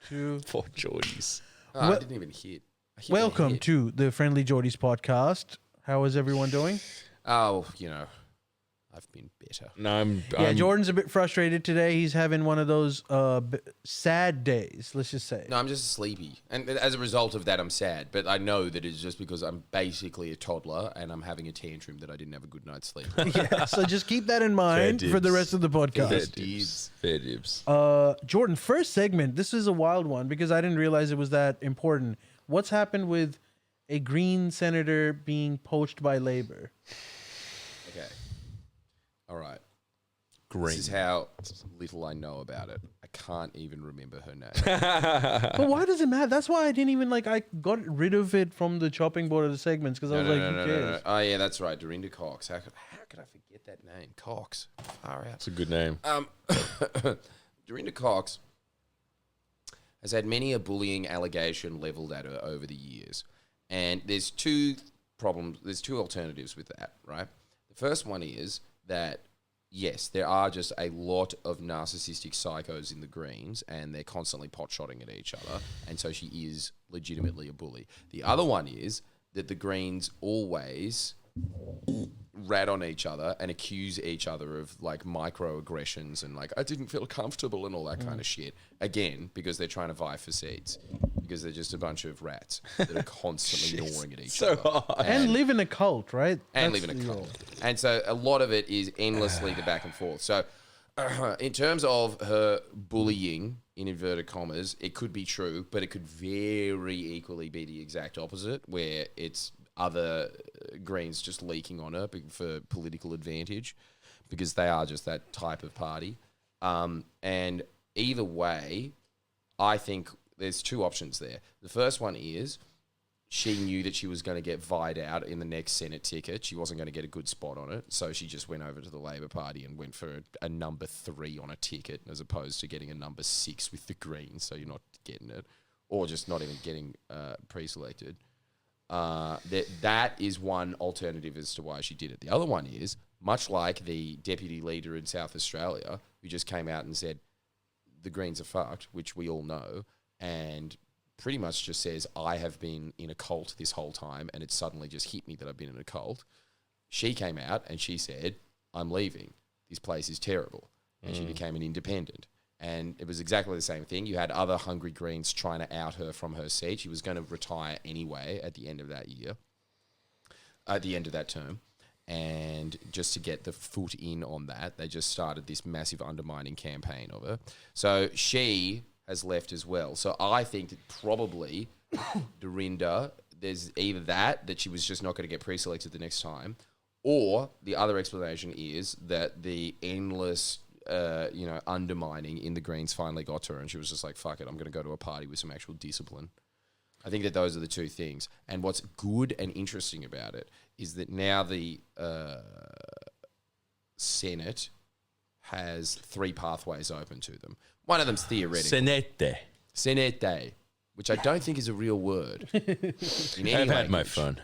2. 4 Geordies. I didn't even hit. Welcome to the Friendly Geordies podcast. How is everyone doing? Oh, I've been better. No, Jordan's a bit frustrated today. He's having one of those sad days, let's just say. No, I'm just sleepy. And as a result of that, I'm sad. But I know that it's just because I'm basically a toddler and I'm having a tantrum that I didn't have a good night's sleep. Yeah, so just keep that in mind for the rest of the podcast. Fair dibs. Jordan, first segment. This is a wild one because I didn't realize it was that important. What's happened with a Green senator being poached by Labor? Okay. All right. Green. This is how little I know about it. I can't even remember her name. But why does it matter? That's why I didn't even I got rid of it from the chopping board of the segments because I was who cares? Oh, yeah, that's right. Dorinda Cox. How could I forget that name? Cox. Far out. It's a good name. Dorinda Cox has had many a bullying allegation leveled at her over the years. And there's two problems. There's two alternatives with that, right? The first one is that, yes, there are just a lot of narcissistic psychos in the Greens and they're constantly pot-shotting at each other. And so she is legitimately a bully. The other one is that the Greens always rat on each other and accuse each other of microaggressions and I didn't feel comfortable and all that kind of shit. Again, because they're trying to vie for seats. Because they're just a bunch of rats that are constantly gnawing at each other. Hard. And live in a cult, right? And live in a cult. And so a lot of it is endlessly the back and forth. So in terms of her bullying, in inverted commas, it could be true, but it could very equally be the exact opposite, where it's other Greens just leaking on her for political advantage, because they are just that type of party. And either way, I think there's two options there. The first one is she knew that she was going to get vied out in the next Senate ticket. She wasn't going to get a good spot on it. So she just went over to the Labor Party and went for a number 3 on a ticket as opposed to getting a number 6 with the Greens. So you're not getting it, or just not even getting pre-selected. That is one alternative as to why she did it. The other one is, much like the deputy leader in South Australia, who just came out and said, the Greens are fucked, which we all know, and pretty much just says, I have been in a cult this whole time, and it suddenly just hit me that I've been in a cult. She came out and she said, I'm leaving. This place is terrible. And she became an independent. And it was exactly the same thing. You had other hungry Greens trying to out her from her seat. She was going to retire anyway at the end of that year, at the end of that term. And just to get the foot in on that, they just started this massive undermining campaign of her. So she has left as well. So I think that probably Dorinda, there's either that she was just not going to get pre-selected the next time, or the other explanation is that the endless undermining in the Greens finally got to her and she was just like, fuck it, I'm going to go to a party with some actual discipline. I think that those are the two things. And what's good and interesting about it is that now the Senate has 3 pathways open to them. One of them's theoretical. Senete, which I don't think is a real word. I've had my fun.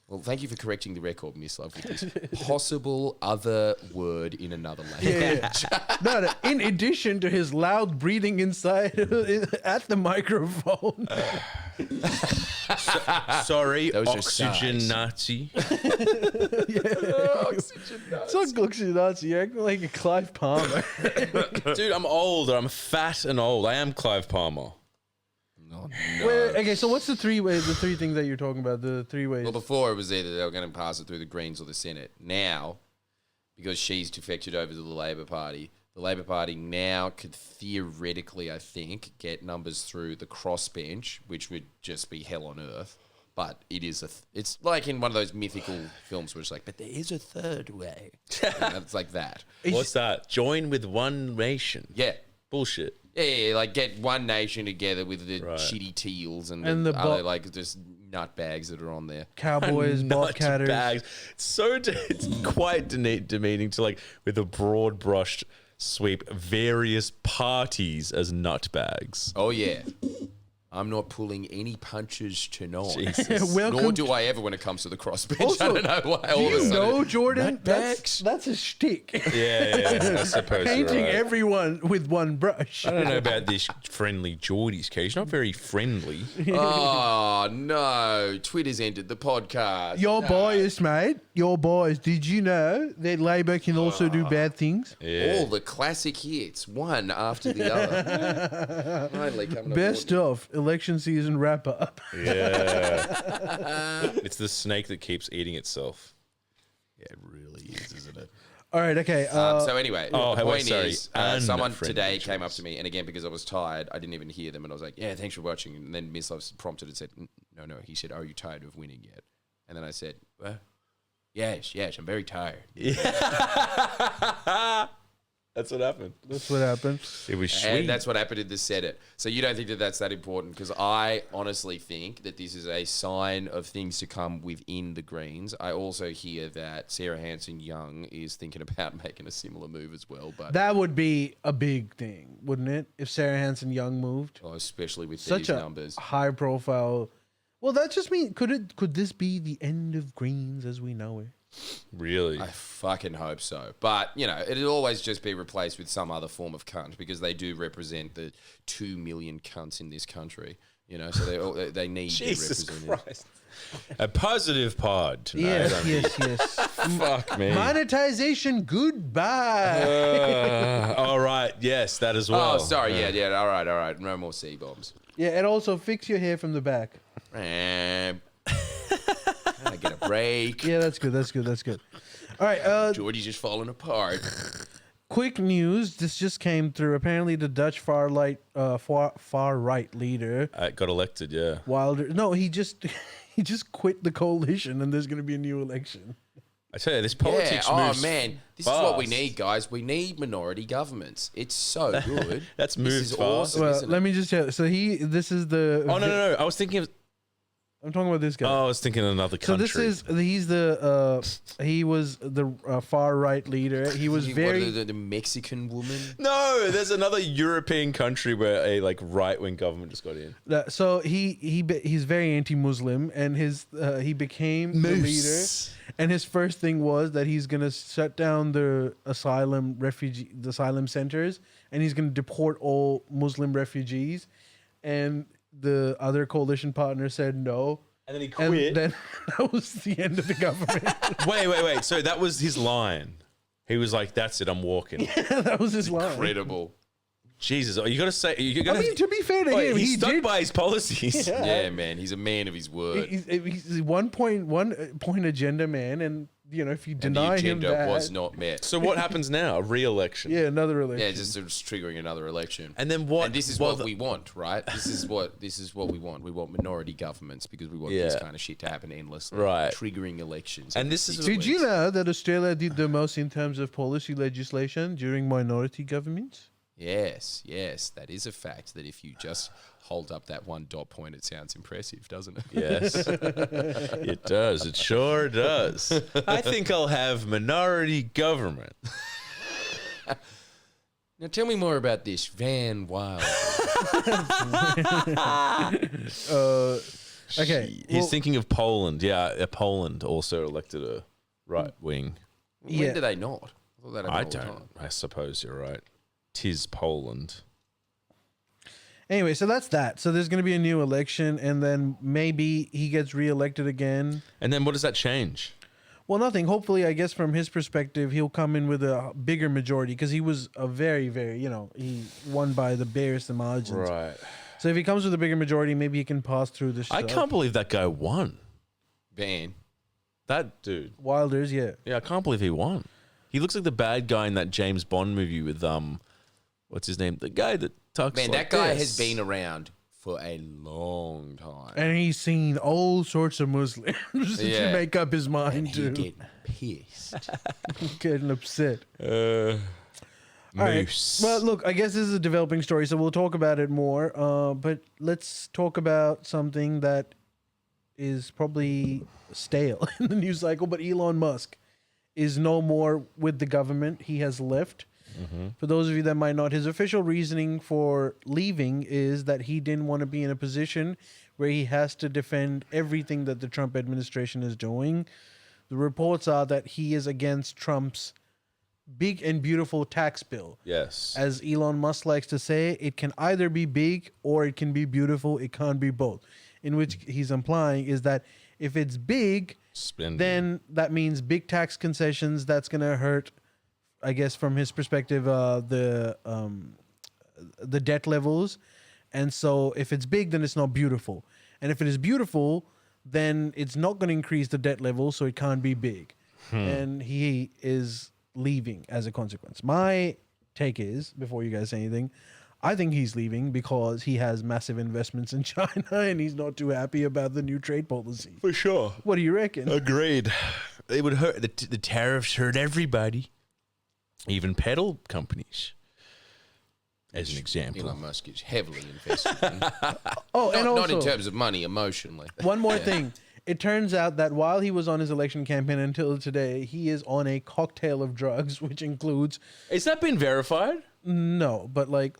Well, thank you for correcting the record, Miss Love, with this possible other word in another language. No, in addition to his loud breathing inside at the microphone. Sorry, Those are oxygen sighs. Nazi. Oxygen nuts. It's not oxygen Nazi. You're acting like a Clive Palmer. Dude, I'm older. I'm fat and old. I am Clive Palmer. No. Wait, okay, so what's the 3 ways? The 3 things that you're talking about. The 3 ways. Well, before it was either they were going to pass it through the Greens or the Senate. Now, because she's defected over to the Labor Party now could theoretically, I think, get numbers through the crossbench, which would just be hell on earth. But it is it's like in one of those mythical films where it's like, but there is a third way. It's like that. What's that? Join with one nation. Yeah. Bullshit. Yeah, like get one nation together with the shitty teals and the other like just nutbags that are on there. Cowboys, bobcatters. Bags. It's quite demeaning to with a broad brushed sweep various parties as nutbags. Oh yeah. I'm not pulling any punches tonight. Jesus. Welcome Nor do I ever when it comes to the crossbench. Also, I don't know why. Do All of a you sudden, know, Jordan? Nutbags. That's a shtick. Yeah, I suppose you're Painting right. everyone with one brush. I don't know about this friendly Geordie's case. Not very friendly. Oh no! Twitter's ended the podcast. You're biased, mate. You're biased. Did you know that Labor can also do bad things? Yeah. All the classic hits, one after the other. Finally coming Best of election season wrap up. Yeah. It's the snake that keeps eating itself. Yeah, it really is, isn't it? All right, okay. So anyway, oh, the wait, point sorry. is, And someone friendly today came up choice. to me, and again because I was tired, I didn't even hear them, and I was like, "Yeah, thanks for watching." And then Miss Loves prompted and said, "No." He said, "Are you tired of winning yet?" And then I said, "Well, yes, I'm very tired." That's what happened. That's what happened. It was sweet. And that's what happened in the Senate. So you don't think that that's that important? Because I honestly think that this is a sign of things to come within the Greens. I also hear that Sarah Hanson-Young is thinking about making a similar move as well. But That would be a big thing, wouldn't it? If Sarah Hanson-Young moved. oh, especially with Such these a numbers. high profile. Well, that just means could this be the end of Greens as we know it? Really? I fucking hope so. But, you know, it'll always just be replaced with some other form of cunt because they do represent the 2 million cunts in this country. You know, so they need to Jesus represent Christ. A positive pod tonight. Yes. Fuck me. Monetization, goodbye. All right. Yes, that as well. Oh, sorry. Yeah. All right. No more C-bombs. Yeah, and also fix your hair from the back. I get a break. Yeah, that's good. All right, Geordie's just falling apart. quick news. This just came through. Apparently, the Dutch far right leader Got elected, yeah. Wilder. No, he just quit the coalition, and there's going to be a new election. I tell you, this Yeah. politics Oh moves man, this is what we fast. need, guys. We need minority governments. It's so good. That's This moved is fast. awesome, Well, isn't let it? me just tell. So this is the. Oh, no. I was thinking of... I'm talking about this guy. Oh, I was thinking of another So country. he was the far right leader. He was What, very the Mexican woman. No, there's another European country where a right-wing government just got in. so he's very anti-Muslim, and he became the leader. And his first thing was that he's gonna shut down the asylum centers, and he's gonna deport all Muslim refugees. And the other coalition partner said no. And then he And quit. then that was the end of the government. Wait. So that was his line. He was like, "That's it, I'm walking." That was his line. Incredible. Jesus, you got to say... You I gotta, mean, to be fair to him, he he stuck did. by his policies. Yeah, man. He's a man of his word. He's 1.1 agenda man, and you know if you And the deny him agenda that, was not met. So what happens now? A re-election. yeah, another election. Yeah, just sort of triggering another election. And then what? And this is what we want, right? This is what we want. We want minority governments because we want this Yeah. kind of shit to happen endlessly. Right. Triggering elections. And every this is- 6 Did you weeks. know that Australia did the most in terms of policy legislation during minority governments? Yes, that is a fact. That if you just hold up that one dot point, it sounds impressive, doesn't it? Yes, it does. It sure does. I think I'll have minority government. Now tell me more about this Van Wild. Okay, He's well, thinking of Poland. Yeah, Poland also elected a right wing. When Yeah. do they not? I thought that happened I all the don't. time. I suppose you're right. 'Tis Poland. anyway, so that's that. So there's going to be a new election, and then maybe he gets reelected again. And then what does that change? Well, nothing. Hopefully, I guess from his perspective, he'll come in with a bigger majority because he was a very, very, he won by the barest of margins. Right. So if he comes with a bigger majority, maybe he can pass through this. I can't believe that guy won. Van. That dude. Wilders, yeah. Yeah, I can't believe he won. He looks like the bad guy in that James Bond movie with what's his name? The guy that talks. Man, like that guy this. has been around for a long time. And he's seen all sorts of Muslims to Yeah. make up his mind And he to get pissed. getting upset. Moose. All right. Well, look, I guess this is a developing story, so we'll talk about it more. But let's talk about something that is probably stale in the news cycle. But Elon Musk is no more with the government. He has left. For those of you that might not, his official reasoning for leaving is that he didn't want to be in a position where he has to defend everything that the Trump administration is doing. The reports are that he is against Trump's big and beautiful tax bill. Yes. As Elon Musk likes to say, it can either be big or it can be beautiful. It can't be both. In which he's implying is that if it's big, Spending. then that means big tax concessions. That's going to hurt, I guess, from his perspective, the debt levels. And so if it's big, then it's not beautiful. And if it is beautiful, then it's not going to increase the debt level, so it can't be big. And he is leaving as a consequence. My take is, before you guys say anything, I think he's leaving because he has massive investments in China and he's not too happy about the new trade policy. For sure. What do you reckon? Agreed. It would hurt. The tariffs hurt everybody, even pedal companies, as an example. Elon Musk is heavily invested in. Oh, and Not also, in terms of money, emotionally. one more thing. It turns out that while he was on his election campaign until today, he is on a cocktail of drugs, which includes Has that been verified? no, but like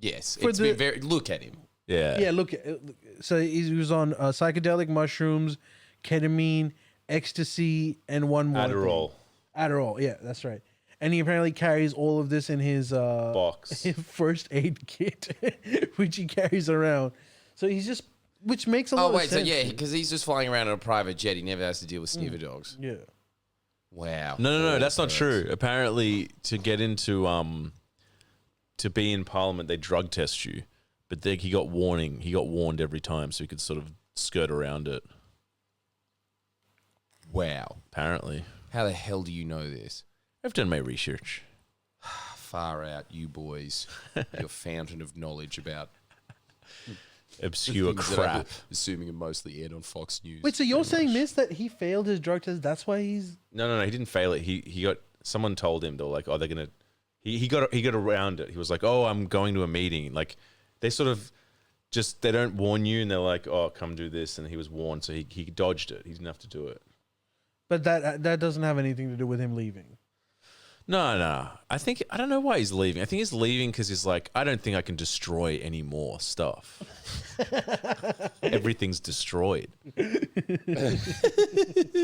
Yes, For it's the- been very. Look at him. yeah, look. So he was on psychedelic mushrooms, ketamine, ecstasy, and one more Adderall. thing. Adderall, yeah, that's right. And he apparently carries all of this in his Box. his first aid kit, which he carries around. So he's just, which makes a lot Oh of wait, so sense. yeah, because he's just flying around in a private jet. He never has to deal with sniffer dogs. Yeah. Wow. No, that's not true. Apparently, to get into to be in Parliament, they drug test you, but he got warning. He got warned every time, so he could sort of skirt around it. Wow. Apparently, How the hell do you know this? I've done my research. Far out, you boys. Your fountain of knowledge about Obscure things that I'm crap. assuming are mostly aired on Fox News. Wait, so you're saying this, that he failed his drug test? That's why he's No, he didn't fail it. He got someone told him they were like, oh, they're gonna. He got around it. He was like, oh, I'm going to a meeting. Like they sort of just they don't warn you, and they're like, oh, come do this, and he was warned, so he dodged it. He didn't have to do it. But that doesn't have anything to do with him leaving. No. I don't know why he's leaving. I think he's leaving because he's like, I don't think I can destroy any more stuff. Everything's destroyed.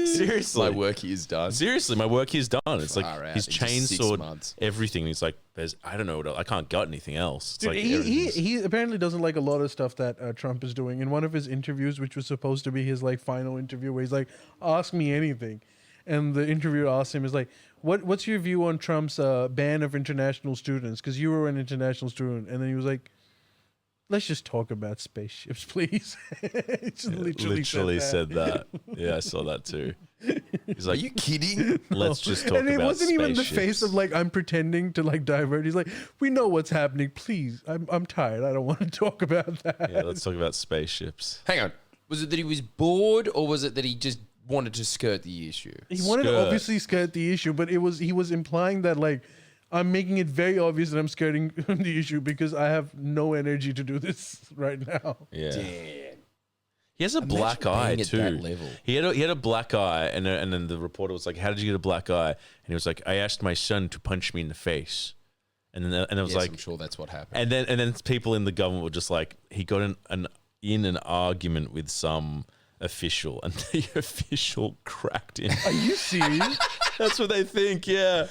Seriously. my work here is done. Seriously, my work here's done. It's Far like out. he's In just 6 chainsawed months. everything. He's like, I don't know what else. I can't gut anything else. It's Dude, like he everything's- apparently doesn't like a lot of stuff that Trump is doing. In one of his interviews, which was supposed to be his like final interview, where he's like, "Ask me anything," and the interviewer asked him, "Is like, what's your view on Trump's ban of international students? Because you were an international student," and then he was like, "Let's just talk about spaceships, please." It's just literally said that. Yeah, I saw that too. He's Are like, you kidding? let's just talk and it about wasn't even the spaceships. face of like I'm pretending to like divert. He's like, "We know what's happening. Please, I'm tired. I don't want to talk about that." Yeah, let's talk about spaceships. Hang on. Was it that he was bored, or was it that he just wanted to skirt the issue? He wanted to Skirt. obviously skirt the issue, but he was implying that like I'm making it very obvious that I'm skirting the issue because I have no energy to do this right now. Yeah. Damn. He has a black being eye at too. that level. He had a black eye, and then the reporter was like, "How did you get a black eye?" And he was like, "I asked my son to punch me in the face," and then it was Yes, like, I'm sure that's what happened. and then people in the government were just like, he got in an argument with some official, and the official cracked him. Are you serious? That's what they think. Yeah.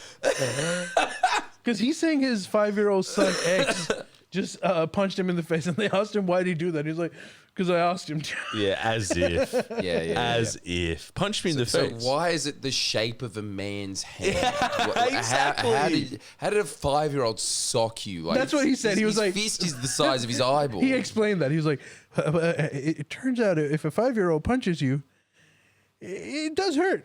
Because he's saying his 5-year-old son X just punched him in the face, and they asked him why did he do that. He's like, because I asked him to. Yeah, as if. yeah. If. Punch me in the So face. why is it the shape of a man's hand? Exactly. How did a 5-year-old sock you? Like, That's what he said. He was his like- fist is the size of his eyeball. He explained that. He was like, it turns out if a 5-year-old punches you, it does hurt.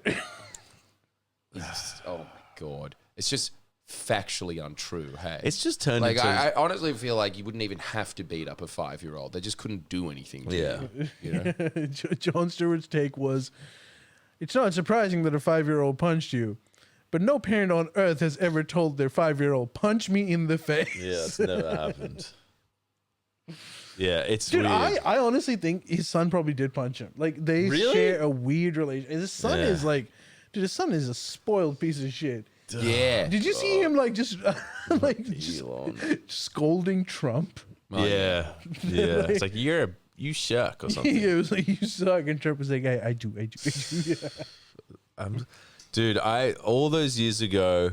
Oh my god, it's just factually untrue. Hey, It's just turned like into. I honestly feel like you wouldn't even have to beat up a 5-year-old. They just couldn't do anything. To Yeah. you know? Jon Stewart's take was, it's not surprising that a 5-year-old punched you, but no parent on earth has ever told their 5-year-old, punch me in the face. Yeah, it's never happened. Yeah, it's Dude, weird. I honestly think his son probably did punch him. Like, they Really? share a weird relation. His son Yeah. is like, dude, his son is a spoiled piece of shit. Yeah. Did you see him like just like just Elon. scolding Trump? Yeah. It's like you shuck or something. It was like, you suck, and Trump was like, I do. Yeah. Dude, all those years ago,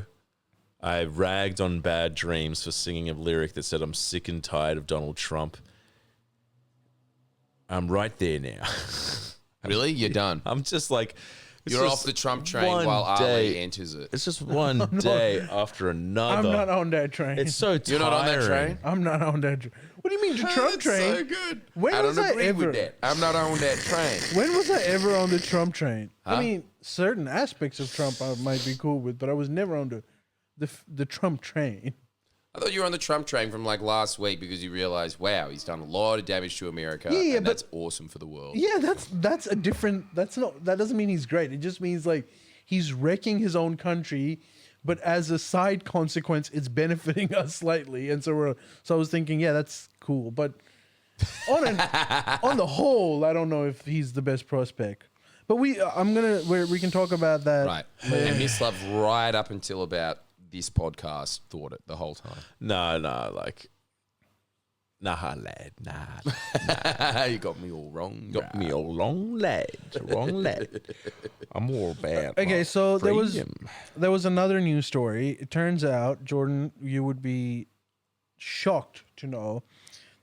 I ragged on Bad Dreams for singing a lyric that said, "I'm sick and tired of Donald Trump." I'm right there now. Really? You're done. I'm just like, it's You're just off the Trump train one while Ali day- enters it. It's just one day after another. I'm not on that train. It's so tiring. You're not on that train? I'm not on that train. What do you mean the Trump That's train? so good. When I was don't I agree ever? with that. I'm not on that train. When was I ever on the Trump train? Huh? I mean, certain aspects of Trump I might be cool with, but I was never on the Trump train. I thought you were on the Trump train from like last week because you realized, wow, he's done a lot of damage to America. Yeah, and but- that's awesome for the world. Yeah, that's a different. That doesn't mean he's great. It just means like he's wrecking his own country, but as a side consequence, it's benefiting us slightly. And so I was thinking, yeah, that's cool. But on the whole, I don't know if he's the best prospect. But we can talk about that. Right. And Miss Love, right up until about this podcast, thought it the whole time. No, like, nah, lad, nah. You got me all wrong. Got me all wrong lad. I'm all about. Okay, my so freedom. there was another news story. It turns out, Jordan, you would be shocked to know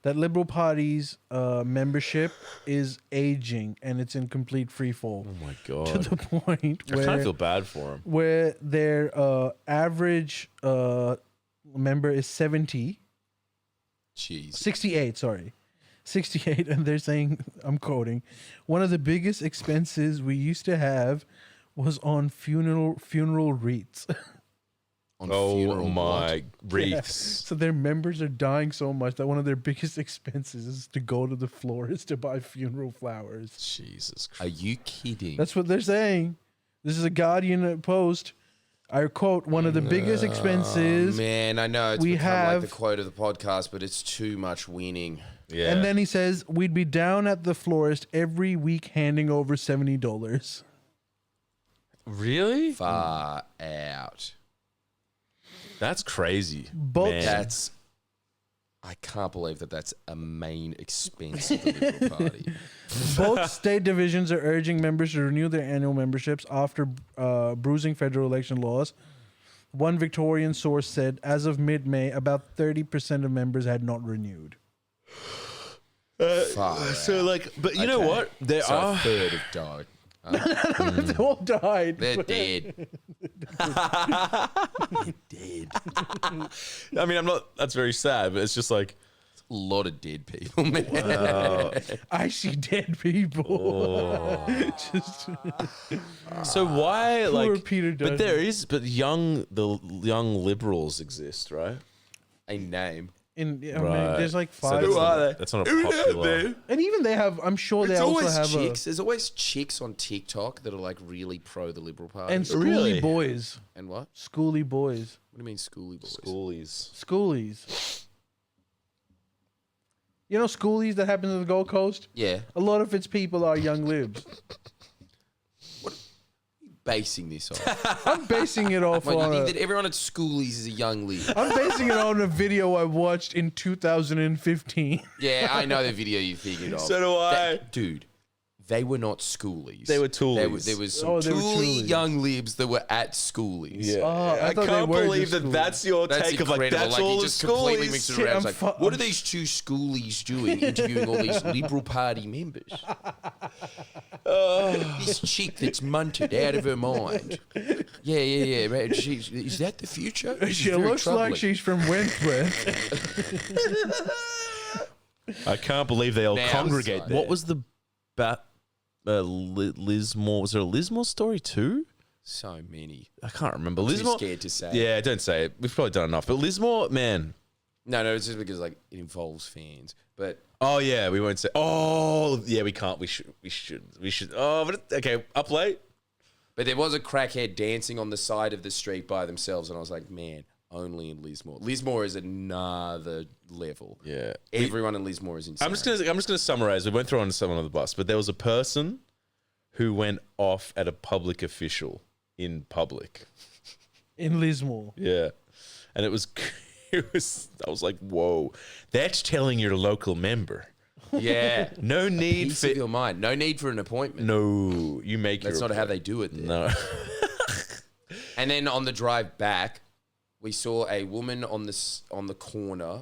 that Liberal Party's membership is aging and it's in complete freefall. Oh my To god. the point I kind of where feel bad for him. where their average member is 68, Jeez. 68, and they're saying, I'm quoting, one of the biggest expenses we used to have was on funeral wreaths. On Oh funeral my what? wreaths. So their members are dying so much that one of their biggest expenses is to go to the florist to buy funeral flowers. Jesus Christ. Are you kidding? That's what they're saying. This is a Guardian post. I quote, one of the biggest expenses. Man, I know it's we become have- like the quote of the podcast, but it's too much winning. Yeah. And then he says, we'd be down at the florist every week handing over $70. really? Far out. That's crazy. Both- man. I can't believe that that's a main expense of the Liberal Party. Both state divisions are urging members to renew their annual memberships after bruising federal election laws. One Victorian source said, as of mid-May, about 30% of members had not renewed. Far So out. like, but you know Okay. what? There So are. a third have died. They all died. They're dead. I mean, I'm not. That's very sad, but it's just like. A lot of dead people, man. I see dead people. Just So why poor like? Peter But Dutton. the young liberals exist, right? A name. I mean, Right. there's like So five. that's Who are not- they? That's not a popular. And even they have, I'm sure they It's also always have chicks. There's always chicks on TikTok that are like really pro the Liberal Party. and schooly Really? boys. And what? Schooly boys. What do you mean schooly boys? Schoolies. Schoolies. You know schoolies that happen to the Gold Coast? Yeah. A lot of its people are young libs. Basing this off. I'm basing it off Like, you on think a, that everyone at schoolies is a young lead. I'm basing it on a video I watched in 2015. Yeah, I know the video you figured of. So do I. Dude, they were not schoolies. They were toolies. There was some Oh, they were toolie toolies. young libs that were at schoolies. Yeah. Oh, I I thought they can't were believe just that schoolies. that's your That's take of like incredible. that's Like, all you the just completely mixed it schoolies. around. It's I'm like, fu- what are these two schoolies doing interviewing all these Liberal Party members? This chick that's munted out of her mind. Yeah. Right. Is that the future? This is She very looks troubling. like she's from Wentworth. I can't believe they all Now congregate. it's What like- was the Lismore? Was there a Lismore story too? So many. I can't remember. Too Lismore. scared to say. Yeah, don't say it. We've probably done enough. But Lismore, man. No, it's just because like it involves fans. But Oh yeah, we won't say. Oh yeah, we can't. We should. Oh, but okay. Up late. there was a crackhead dancing on the side of the street by themselves, and I was like, man, only in Lismore. Lismore is another level. Yeah. Everyone in Lismore is insane. I'm just gonna summarize. We won't throw on someone on the bus, but there was a person who went off at a public official in public. in Lismore. Yeah. And it was, I was like, whoa, that's telling your local member. Yeah. No need Peace for, of your mind. No need for an appointment. no, you make That's your not how they do it there. No. And then on the drive back, we saw a woman on the corner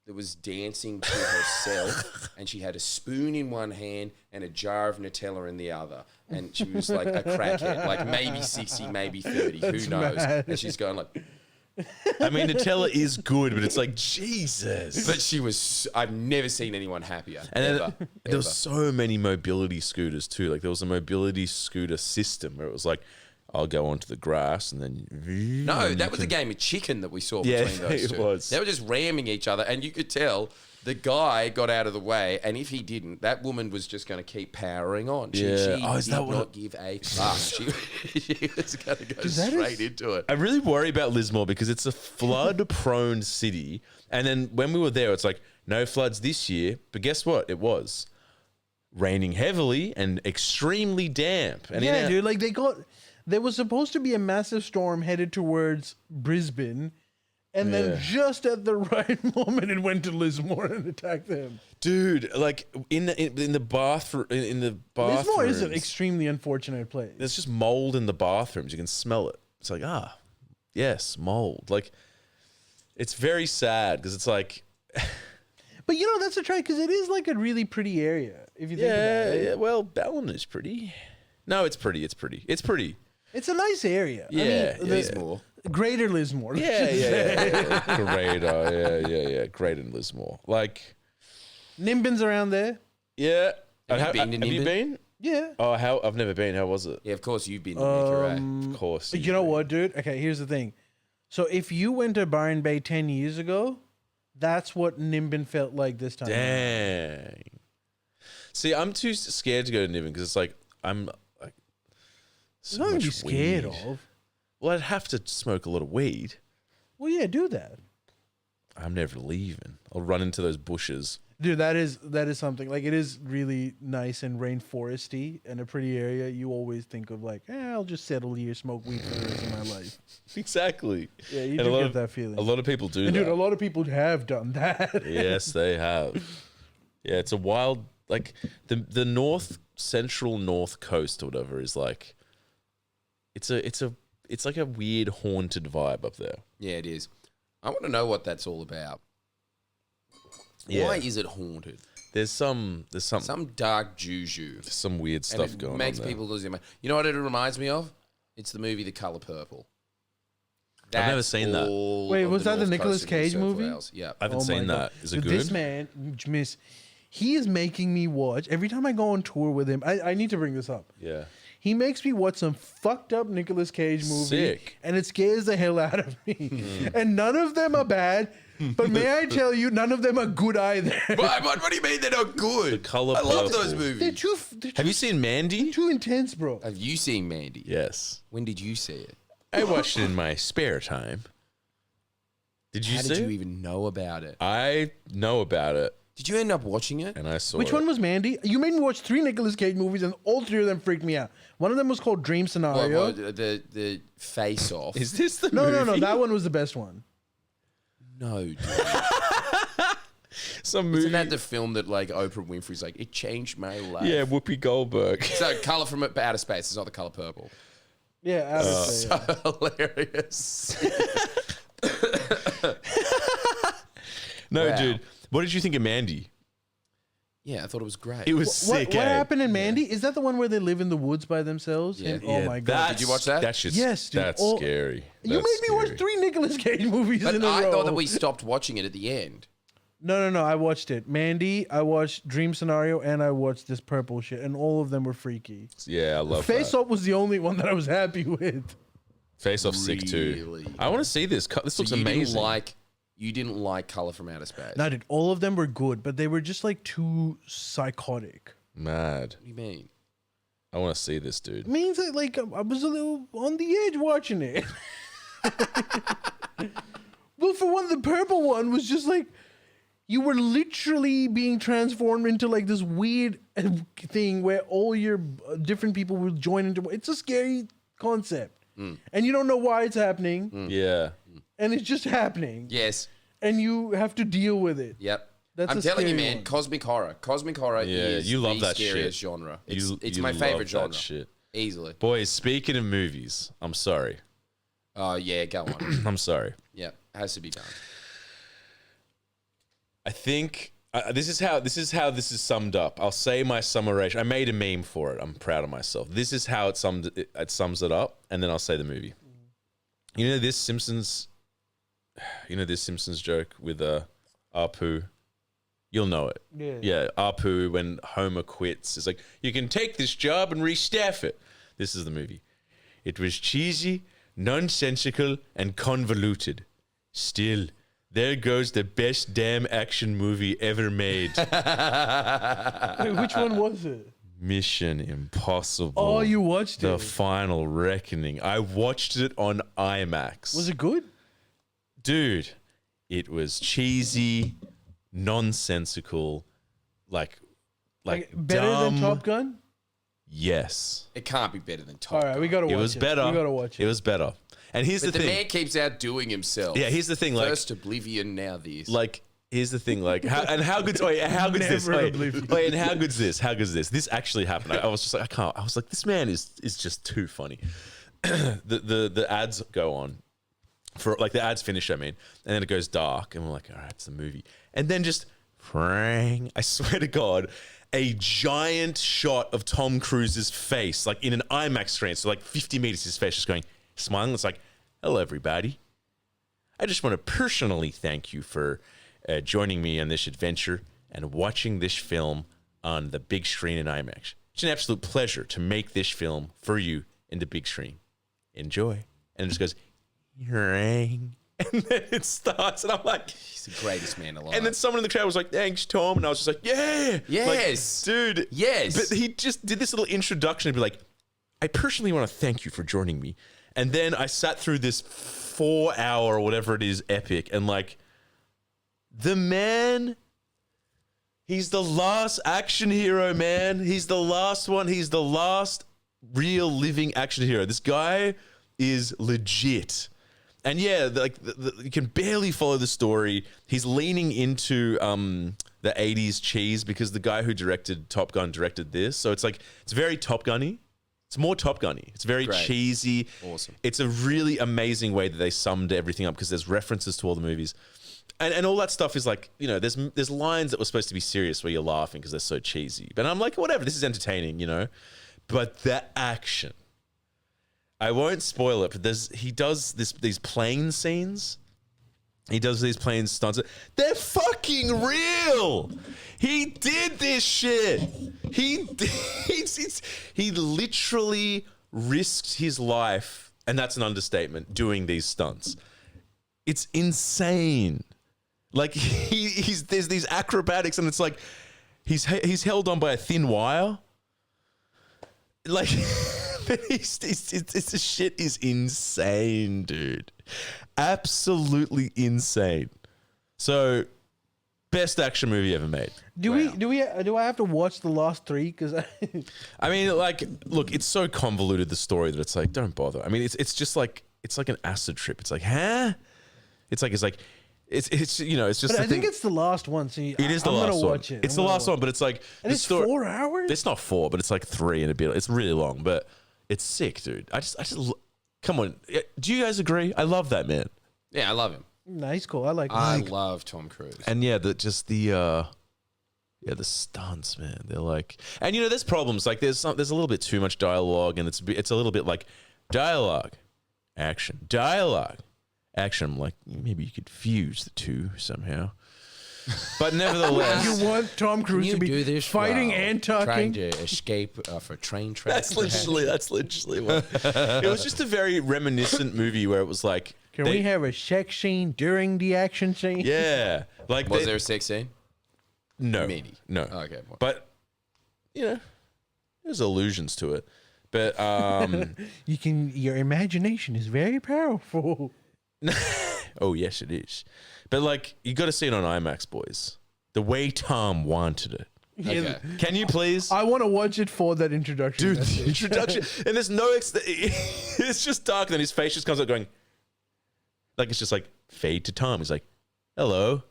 that was dancing to herself, and she had a spoon in one hand and a jar of Nutella in the other. And she was like a crackhead, like maybe 60, maybe 30, who knows? mad. And she's going like, I mean, Nutella is good, but it's like, Jesus. but she was, I've never seen anyone happier. And then ever, there ever. was so many mobility scooters too. Like there was a mobility scooter system where it was like, I'll go onto the grass and then. No, and that you was a can- game of chicken that we saw Yeah, between those it two. was. They were just ramming each other, and you could tell the guy got out of the way, and if he didn't, that woman was just going to keep powering on. She, Yeah. she Oh, is did that what not give a fuck. She was going to go that straight is- into it. I really worry about Lismore because it's a flood-prone city. And then when we were there, it's like, no floods this year. But guess what? It was raining heavily and extremely damp. And Yeah, in our- dude. Like there was supposed to be a massive storm headed towards Brisbane, and then Yeah. just at the right moment, it went to Lismore and attacked them. Dude, like in the bathroom, in the bathrooms, Lismore is an extremely unfortunate place. there's just mold in the bathrooms. You can smell it. It's like, yes, mold. Like, it's very sad because it's like, But you know that's a try because it is like a really pretty area if you think about it. yeah. Well, Ballon is pretty. No, it's pretty. It's pretty. It's pretty. It's a nice area. Yeah, yeah. Lismore. Greater Lismore. Yeah. Great. Yeah. Great in Lismore. Like, Nimbin's around there. yeah. Have you been to Have you Nimbin? been? Yeah. Oh, I've never been. How was it? Yeah, of course you've been to Nick, Of course. You know what, dude? Okay, here's the thing. So if you went to Byron Bay 10 years ago, that's what Nimbin felt like this time. Dang. See, I'm too scared to go to Niven because it's like I'm like It's so not to much be scared weed. of. Well, I'd have to smoke a lot of weed. Well, yeah, do that. I'm never leaving. I'll run into those bushes. Dude, that is something. Like, it is really nice and rainforesty and a pretty area. You always think of like, I'll just settle here, smoke weed for the rest of my life. Exactly. Yeah, you And do a lot get of- that feeling. A lot of people do And dude, that. a lot of people have done that. Yes, they have. Yeah, it's a wild, like the central north coast or whatever is like, it's like a weird haunted vibe up there. Yeah, it is. I want to know what that's all about. Yeah. Why is it haunted? There's some Dark juju. weird And stuff it going makes on there. people lose their mind. You know what it reminds me of? It's the movie The Color Purple. I've never That's seen that. all Wait, of was that the North Nicolas Coast of New Cage South movie? Wales. Yeah. I haven't Oh my seen God. that. Is it Dude, good? This man, miss, he is making me watch every time I go on tour with him. I need to bring this up. Yeah. He makes me watch some fucked up Nicolas Cage movie, Sick. and it scares the hell out of me. And none of them are bad, but may I tell you, none of them are good either. What do you mean they're not good? The Color I love Purple. those They're movies. too, Have you seen Mandy? too intense, bro. Have you seen Mandy? Yes. When did you see it? I watched it in my spare time. Did you How see did you it? even know about it? I know about it, Did you end up watching it? and I saw Which it. one was Mandy? You made me watch 3 Nicolas Cage movies, and all 3 of them freaked me out. One of them was called Dream Scenario. The Face Off. Is this the No, movie? that one was the best one. No, dude. Some movie. Isn't that the film that like Oprah Winfrey's like, it changed my life? yeah, Whoopi Goldberg. So Color from Outer Space. It's not The Color Purple. Yeah, I would say, yeah. Hilarious. No, Wow. dude. What did you think of Mandy? Yeah, I thought it was great. It was What, sick. what eh? happened in Mandy? Is that the one where they live in the woods by themselves? Yeah. And- Yeah, oh my god! that's- Did you watch that? That shit's, Yes, dude. That's All- scary. You That's made me watch scary. 3 Nicolas Cage movies But in a I row. thought that we stopped watching it at the end. No. I watched it. Mandy, I watched Dream Scenario, and I watched this purple shit, and all of them were freaky. Yeah, I love Face that. Off was the only one that I was happy with. Face Off sick too. Really? I want to see this. This looks So you amazing. didn't like Color from Outer Space. No, dude, all of them were good, but they were just like too psychotic. Mad. What do you mean? I want to see this, dude. It means that like I was a little on the edge watching it. Well, for one, the purple one was just like you were literally being transformed into like this weird thing where all your different people will join into. It's a scary concept. and you don't know why it's happening, Yeah. and it's just happening, Yes. and you have to deal with it. Yep. That's I'm a telling you, scary man, one. cosmic horror. Cosmic horror Yeah, is you love the that scariest shit. genre. It's You my love favorite that genre. shit. Easily. Boys, speaking of movies, I'm sorry. Oh, yeah, go on. I'm sorry. Yeah, has to be done. I think this is how this is summed up. I'll say my summarization. I made a meme for it. I'm proud of myself. This is how it sums it up, and then I'll say the movie. You know this Simpsons joke with Apu. You'll know it. Yeah, Apu when Homer quits. It's like, you can take this job and restaff it. This is the movie. It was cheesy, nonsensical, and convoluted. Still, there goes the best damn action movie ever made. Wait, which one was it? Mission Impossible. Oh, you watched The it. Final Reckoning. I watched it on IMAX. Was it good? Dude, it was cheesy, nonsensical, like better dumb. than Top Gun? Yes. It can't be better than Top All right, Gun. we gotta watch it. It was better. We gotta watch it. It was better. And here's But the the thing. man keeps outdoing himself. Yeah, here's the thing. Like, First Oblivion, now this. here's the thing. Like, how good's this? Never Wait, Oblivion. and how good's this? How good's this? This actually happened. I was just like, I can't. I was like, this man is just too funny. the ads go on. For like the ads finish, I mean, and then it goes dark, and we're like, all right, it's the movie, and then just, I swear to God, a giant shot of Tom Cruise's face, like in an IMAX screen, so like 50 meters, his face just going, smiling. It's like, hello, everybody. I just want to personally thank you for joining me on this adventure and watching this film on the big screen in IMAX. It's an absolute pleasure to make this film for you in the big screen. Enjoy. And it just goes, and then it starts, and I'm like, He's the greatest man alive. and then someone in the crowd was like, thanks, Tom. And I was just like, yeah. Yes. Like, dude. Yes. But he just did this little introduction and be like, I personally want to thank you for joining me. And then I sat through this 4-hour or whatever it is epic, and like, the man, he's the last action hero, man. He's the last one. He's the last real living action hero. This guy is legit. And yeah, you can barely follow the story. He's leaning into the 80s cheese because the guy who directed Top Gun directed this. So it's like, it's very Top Gun-y. It's more Top Gun-y. It's very Great. cheesy. Awesome. It's a really amazing way that they summed everything up because there's references to all the movies. And all that stuff is like, you know, there's lines that were supposed to be serious where you're laughing because they're so cheesy. But I'm like, whatever, this is entertaining, you know. But the action, I won't spoil it, but he does these plane scenes. He does these plane stunts. They're fucking real. He did this shit. He literally risked his life, and that's an understatement, doing these stunts. It's insane. Like there's these acrobatics, and it's like he's held on by a thin wire. Like this shit is insane, dude. Absolutely insane. So, best action movie ever made. Do I have to watch the last three? Because I mean, like, look, it's so convoluted, the story, that it's like, don't bother. I mean, it's just like, it's like an acid trip. It's like, huh? It's you know, it's just. But I think it's the last one. So it is the I'm last gonna one. watch it. It's the last one, but it's like And the it's story. 4 hours. It's not 4, but it's like 3 and a bit. It's really long, but it's sick, dude. I just come on. Do you guys agree? I love that man. yeah, I love him. Nice, cool. I like. I love Tom Cruise. And yeah, the stunts, man. They're like, and you know, there's problems. Like there's a little bit too much dialogue, and it's a little bit like dialogue, action, dialogue, action. I'm like, maybe you could fuse the two somehow. But nevertheless, You want Tom Cruise to be fighting and trying talking? to escape for train track. that's literally what. It was just a very reminiscent movie where it was like, Can we have a sex scene during the action scene? yeah, like Was there a sex scene? no, Maybe. no, Okay, well. but you know, there's allusions to it. But Your imagination is very powerful. oh yes, it is. But like, you got to see it on IMAX, boys. The way Tom wanted it. Okay. Can you please? I want to watch it for that introduction. Dude, the message. introduction. And there's no... it's just dark. And then his face just comes up going... Like, it's just like, fade to Tom. He's like, hello,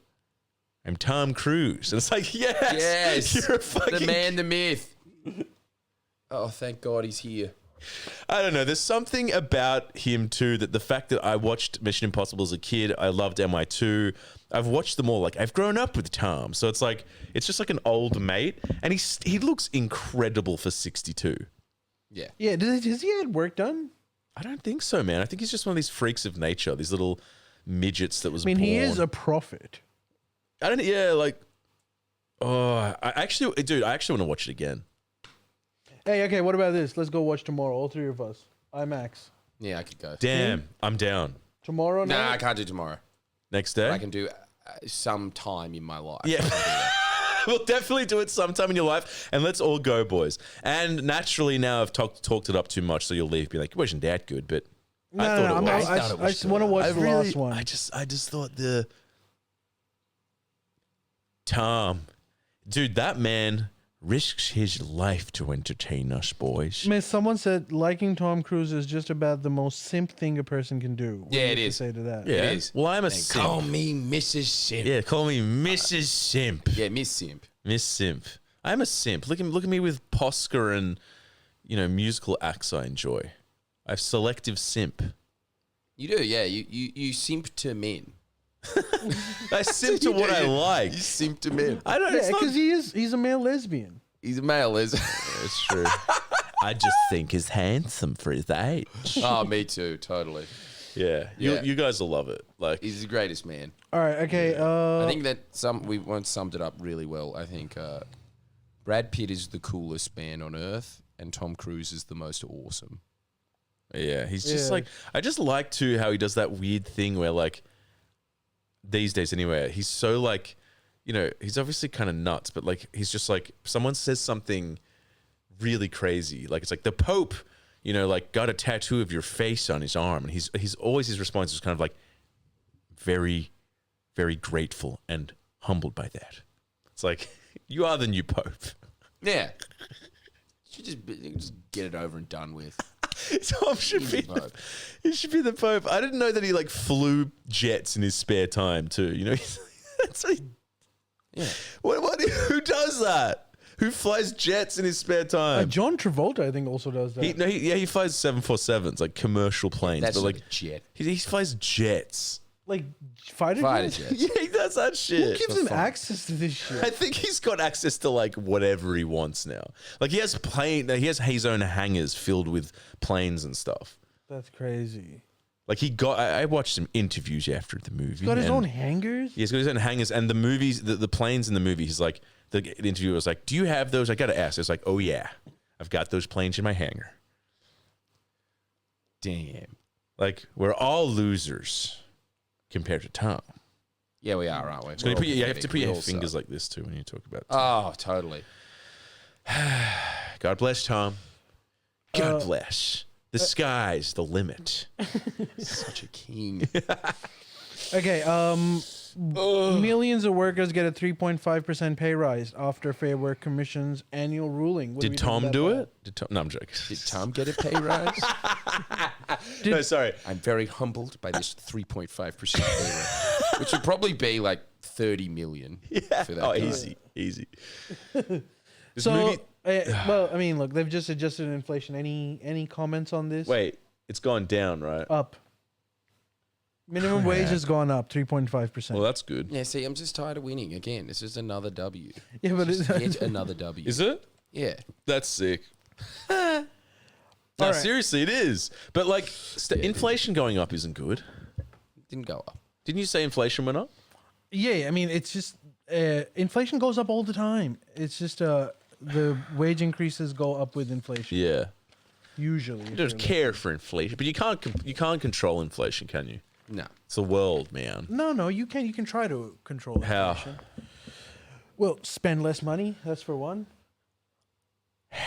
I'm Tom Cruise. And it's like, yes. You're a fucking... The man, the myth. Oh, thank God he's here. I don't know. There's something about him too, that the fact that I watched Mission Impossible as a kid, I loved MI2. I've watched them all. Like, I've grown up with Tom. So it's like, it's just like an old mate. And he looks incredible for 62. Yeah. Yeah, does he had work done? I don't think so, man. I think he's just one of these freaks of nature, these little midgets that was I mean, born. he is a prophet. I don't, yeah, like, oh, I actually want to watch it again. Hey, okay, what about this? Let's go watch tomorrow, all three of us. IMAX. Yeah, I could go. Damn, I'm down. Tomorrow night? Nah, I can't do tomorrow. Next day? I can do some time in my life. Yeah. We'll definitely do it sometime in your life, and let's all go, boys. And naturally, now I've talked it up too much, so you'll leave. Be like, it wasn't that good, but I thought it was. I just want to watch the last one. I just thought the Tom, dude, that man risks his life to entertain us, boys. Man, someone said liking Tom Cruise is just about the most simp thing a person can do. What Yeah, do you it have to is. say to that? Yeah. It is. Well, I'm a And simp. call me Mrs. Simp. Yeah, call me Mrs. Simp. Yeah, Miss Simp. Miss Simp. I'm a simp. Look at me with Posca and musical acts I enjoy. I have selective simp. You do, yeah. You simp to men. I simp to what I like. You simp to men. I don't. Yeah, It's not. because he's a male lesbian. He's a male, is It's true. I just think he's handsome for his age. Oh, me too, totally. Yeah, Yeah. You guys will love it. Like, He's the greatest man. All right, okay. I think that we once summed it up really well. I think Brad Pitt is the coolest man on earth, and Tom Cruise is the most awesome. yeah, he's just Yeah. like, I just like too how he does that weird thing where, like, these days anyway, he's so like, he's obviously kind of nuts, but like, he's just like, someone says something really crazy, like it's like the Pope, like got a tattoo of your face on his arm, and he's always, his response is kind of like, very, very grateful and humbled by that. It's like, you are the new Pope. Yeah. You just get it over and done with. Tom should He's be the Pope. he should be the Pope. I didn't know that he like flew jets in his spare time too. That's what Yeah. who does that? Who flies jets in his spare time? John Travolta, I think, also does that. He flies 747s, like commercial planes, That's but like like a jet. he flies jets. Like fighter jets? Jets. Yeah, he does that Who shit. gives him fun. access to this shit? I think he's got access to like whatever he wants now. Like he has his own hangars filled with planes and stuff. That's crazy. Like I watched some interviews after the movie. He's got his and- own hangars? Yeah, he's got his own hangars, and the movies, the planes in the movie, he's like, the interviewer was like, do you have those? I got to ask. It's like, oh yeah, I've got those planes in my hangar. Damn. Like, we're all losers compared to Tom. Yeah, we are, aren't we? So you have to put your We all fingers suck. like this too when you talk about Tom. Oh, totally. God bless Tom. God bless. The sky's the limit. Such a king. Okay, millions of workers get a 3.5% pay rise after Fair Work Commission's annual ruling. What Did we think Tom about do that? it? No, I'm joking. Did Tom get a pay rise? No, sorry. I'm very humbled by this 3.5% pay rise, which would probably be like 30 million for that Oh, guy. easy. This So, movie. well, I mean, look, they've just adjusted inflation. Any comments on this? Wait, it's gone down, right? Up. Minimum wage has gone up 3.5%. Well, that's good. Yeah, see, I'm just tired of winning again. This is another W. Yeah, but Just it's, yet another W. Is it? Yeah. That's sick. No, Alright. seriously, it is. But like, inflation going up isn't good. Didn't go up. Didn't you say inflation went up? yeah, I mean, it's just inflation goes up all the time. It's just the wage increases go up with inflation. Yeah. Usually. You don't care for inflation, but you can't control inflation, can you? No. It's the world, man. No, you can. You can try to control How? inflation. Well, spend less money. That's for one.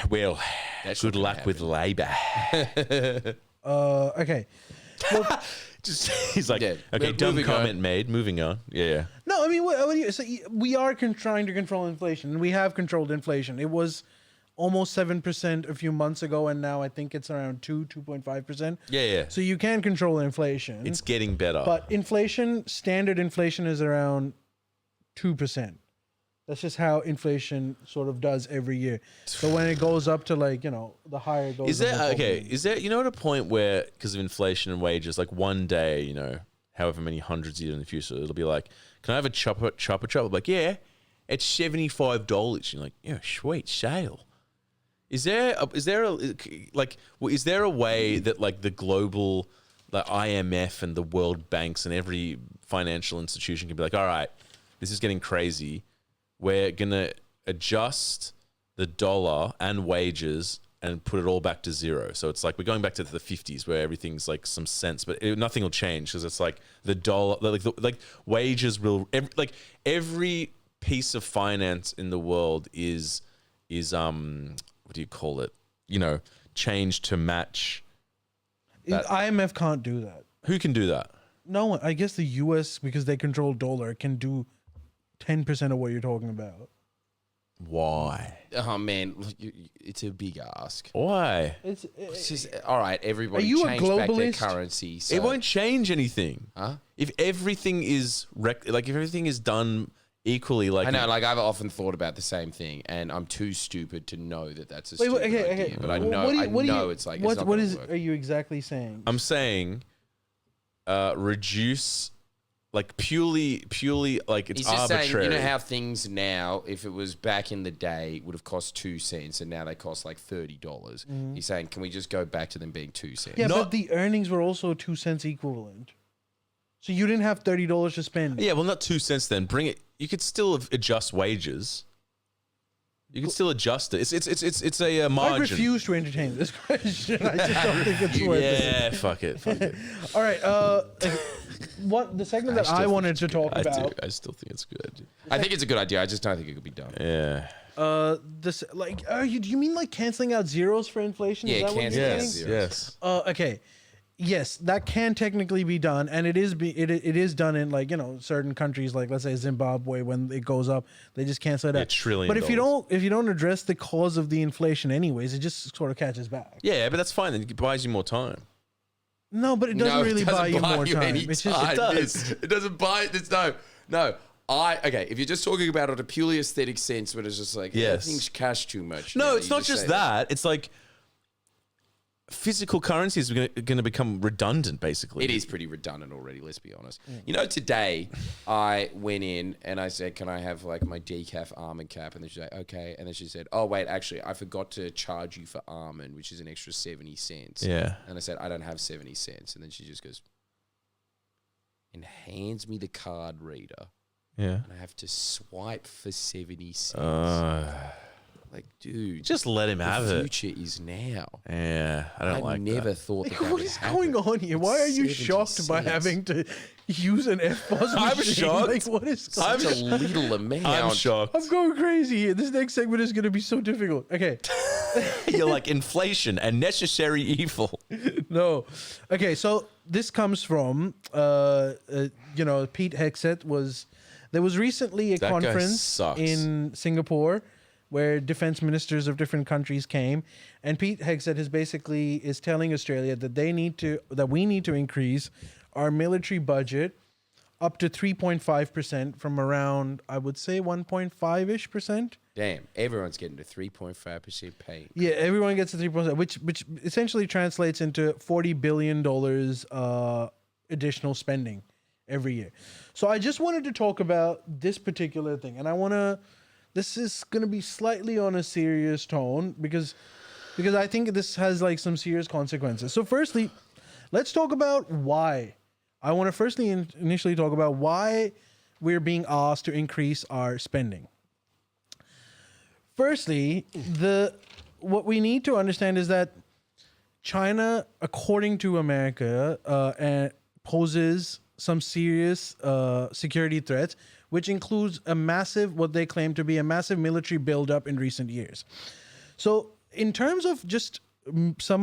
Well, That's good not gonna luck with Labour. Okay. Well, Just he's like, Yeah, okay, we're dumb moving comment made. Moving on. Yeah. no, I mean, we are trying to control inflation, and we have controlled inflation. It was almost 7% a few months ago, and now I think it's around 2.5%. Yeah. So you can control inflation. It's getting better. But standard inflation is around 2%. That's just how inflation sort of does every year. So when it goes up to the higher it goes. Is there at a point where, because of inflation and wages, like one day, however many hundreds of years in the future, it'll be like, can I have a chopper? I'm like, yeah, it's $75. You're like, yeah, sweet, sale. Is there a way that like the global, the IMF and the World Banks and every financial institution can be like, all right, this is getting crazy. We're going to adjust the dollar and wages and put it all back to zero. So it's like we're going back to the 50s where everything's like some sense, but nothing will change because it's like the dollar, like wages will, every piece of finance in the world is what do you call it? Changed to match. IMF can't do that. Who can do that? No one. I guess the US, because they control dollar, can do 10% of what you're talking about. Why? Oh man, it's a big ask. Why? It's just all right. Everybody Are you a change back their globalist? currency. So. It won't change anything. Huh? If everything is if everything is done equally, I know. Like I've often thought about the same thing, and I'm too stupid to know that that's a Wait, stupid idea. But I know. It's like it's not what gonna is? work. Are you exactly saying? I'm saying, reduce. Like purely like it's He's just arbitrary. saying, how things now, if it was back in the day, would have cost 2 cents, and now they cost like $30. He's saying, can we just go back to them being 2 cents? Yeah, but the earnings were also 2 cents equivalent. So you didn't have $30 to spend. Yeah, well, not 2 cents then. Bring it. You could still adjust wages. You can still adjust it. It's a margin. I refuse to entertain this question. I just don't think it's worth it. Yeah, fuck it. All right. What the segment that I wanted to talk about? I still think it's good. I think it's a good idea. I just don't think it could be done. Yeah. Do you mean like canceling out zeros for inflation? Yeah, Is that what you're canceling out saying? zeros. Yes. Okay. Yes, that can technically be done, and it is done in certain countries, like let's say Zimbabwe. When it goes up, they just cancel it out. $1 trillion. But if you don't address the cause of the inflation, anyways, it just sort of catches back. Yeah, but that's fine. Then it buys you more time. No, but it doesn't really buy you more time. Any It's just It does. It doesn't buy. It's no. Okay, if you're just talking about it in a purely aesthetic sense, but it's just like things cash too much. No, now, it's not just that. It's like physical currencies are going to become redundant, basically. It is pretty redundant already, let's be honest. Today I went in and I said, can I have like my decaf almond cap? And then she's like, okay. And then she said, oh, wait, actually, I forgot to charge you for almond, which is an extra 70 cents. Yeah. And I said, I don't have 70 cents. And then she just goes and hands me the card reader. Yeah. And I have to swipe for 70 cents. Like, dude, just let him have the it. future is now. Yeah, I don't like that. I never thought that. What is going on here? Why are you 70 shocked by cents. having to use an F-pause I'm machine? shocked. Like, what is Such a little amount. I'm shocked. I'm going crazy here. This next segment is going to be so difficult. Okay. You're like inflation and necessary evil. No. Okay, so this comes from, Pete Hegseth there was recently a That guy conference sucks. in Singapore where defense ministers of different countries came, and Pete Hegseth is telling Australia that we need to increase our military budget up to 3.5% from around, I would say, 1.5-ish%. Damn, everyone's getting to 3.5% pay. Yeah, everyone gets a 3%, which essentially translates into $40 billion additional spending every year. So I just wanted to talk about this particular thing, and this is going to be slightly on a serious tone because I think this has like some serious consequences. So firstly, let's talk about why. I want to initially talk about why we're being asked to increase our spending. Firstly, what we need to understand is that China, according to America, poses some serious security threats, which includes what they claim to be a massive military buildup in recent years. So in terms of just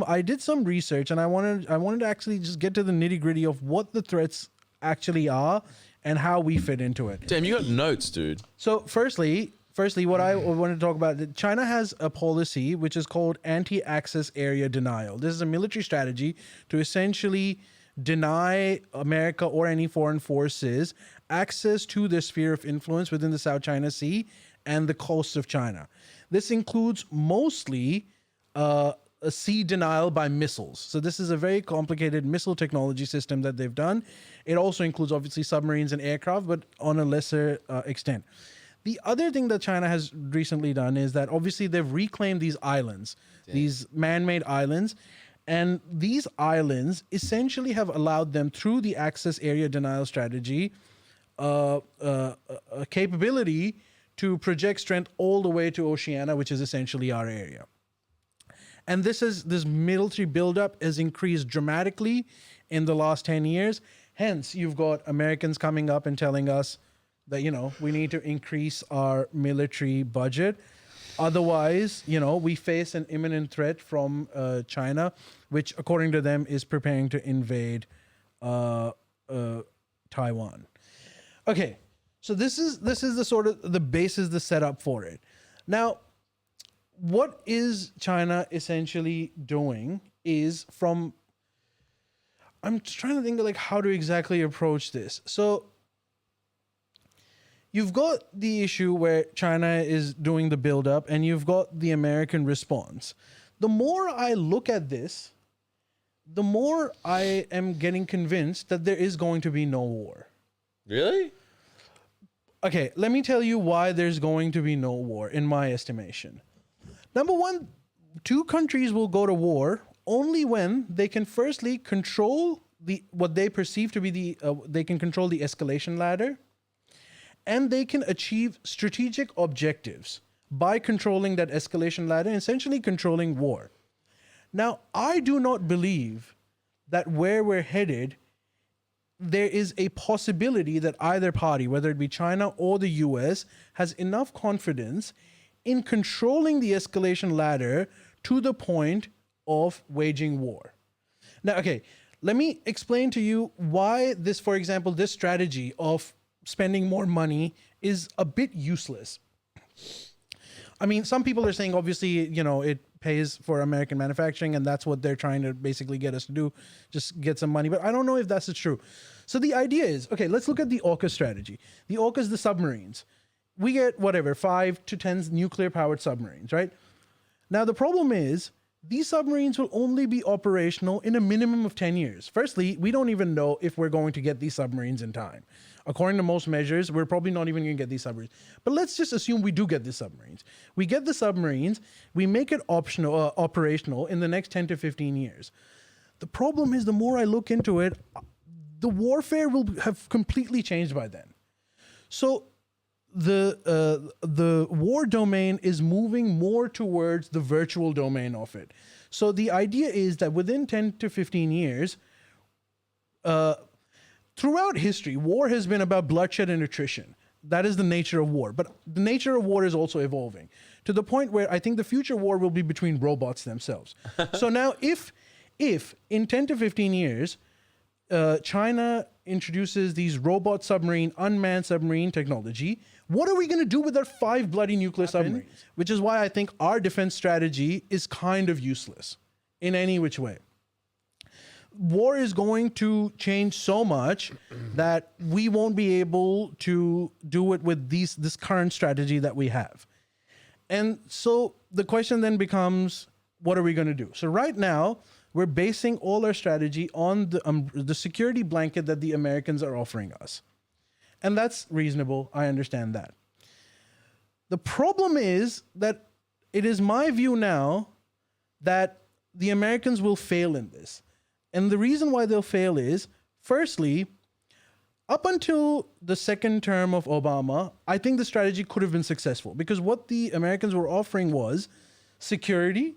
I did some research, and I wanted to actually just get to the nitty gritty of what the threats actually are and how we fit into it. Damn, you got notes, dude. So firstly, what I want to talk about, that China has a policy which is called anti-access area denial. This is a military strategy to essentially deny America or any foreign forces access to their sphere of influence within the South China Sea and the coast of China. This includes mostly a sea denial by missiles. So this is a very complicated missile technology system that they've done. It also includes obviously submarines and aircraft, but on a lesser extent. The other thing that China has recently done is that obviously they've reclaimed these islands, these man-made islands, and these islands essentially have allowed them through the access area denial strategy a capability to project strength all the way to Oceania, which is essentially our area. And this military buildup has increased dramatically in the last 10 years. Hence, you've got Americans coming up and telling us that, we need to increase our military budget. Otherwise, we face an imminent threat from China, which, according to them, is preparing to invade Taiwan. Okay, so this is the sort of the basis, the setup for it. Now, what is China essentially doing is I'm trying to think of how to exactly approach this. So you've got the issue where China is doing the build-up, and you've got the American response. The more I look at this, the more I am getting convinced that there is going to be no war. Really? Okay, let me tell you why there's going to be no war, in my estimation. Number one, two countries will go to war only when they can firstly control what they perceive to be they can control the escalation ladder, and they can achieve strategic objectives by controlling that escalation ladder, essentially controlling war. Now, I do not believe that where we're headed, there is a possibility that either party, whether it be China or the US, has enough confidence in controlling the escalation ladder to the point of waging war. Now, okay, let me explain to you why this, for example, this strategy of spending more money is a bit useless. I mean, some people are saying, obviously, it pays for American manufacturing, and that's what they're trying to basically get us to do, just get some money. But I don't know if that's true. So the idea is, okay, let's look at the AUKUS strategy. The AUKUS, the submarines. We get 5 to 10 nuclear-powered submarines, right? Now, the problem is, these submarines will only be operational in a minimum of 10 years. Firstly, we don't even know if we're going to get these submarines in time. According to most measures, we're probably not even going to get these submarines. But let's just assume we do get the submarines. We get the submarines, we make it operational in the next 10 to 15 years. The problem is, the more I look into it, the warfare will have completely changed by then. So the war domain is moving more towards the virtual domain of it. So the idea is that within 10 to 15 years, throughout history, war has been about bloodshed and attrition. That is the nature of war. But the nature of war is also evolving to the point where I think the future war will be between robots themselves. So now if in 10 to 15 years, China introduces these robot submarine, unmanned submarine technology, what are we going to do with our 5 bloody nuclear submarines? Which is why I think our defense strategy is kind of useless in any which way. War is going to change so much that we won't be able to do it with this current strategy that we have. And so the question then becomes, what are we going to do? So right now, we're basing all our strategy on the security blanket that the Americans are offering us. And that's reasonable. I understand that. The problem is that it is my view now that the Americans will fail in this. And the reason why they'll fail is, firstly, up until the second term of Obama, I think the strategy could have been successful because what the Americans were offering was security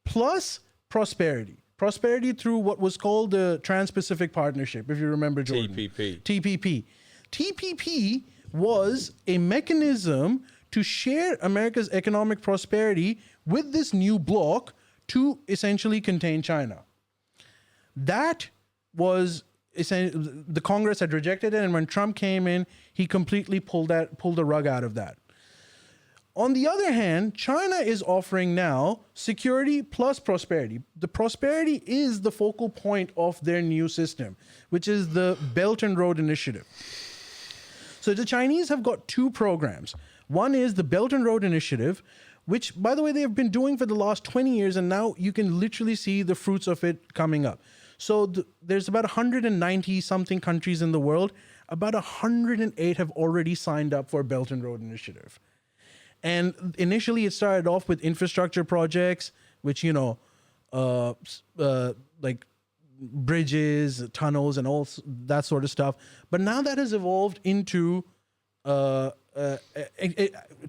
plus prosperity. Prosperity through what was called the Trans-Pacific Partnership, if you remember, Jordan. TPP was a mechanism to share America's economic prosperity with this new bloc to essentially contain China. That was the Congress had rejected it, and when Trump came in, he completely pulled the rug out of that. On the other hand, China is offering now security plus prosperity. The prosperity is the focal point of their new system, which is the Belt and Road Initiative. So the Chinese have got two programs. One is the Belt and Road Initiative, which, by the way, they have been doing for the last 20 years, and now you can literally see the fruits of it coming up. So there's about 190 something countries in the world. About 108 have already signed up for Belt and Road Initiative. And initially, it started off with infrastructure projects, which, like bridges, tunnels, and all that sort of stuff. But now that has evolved into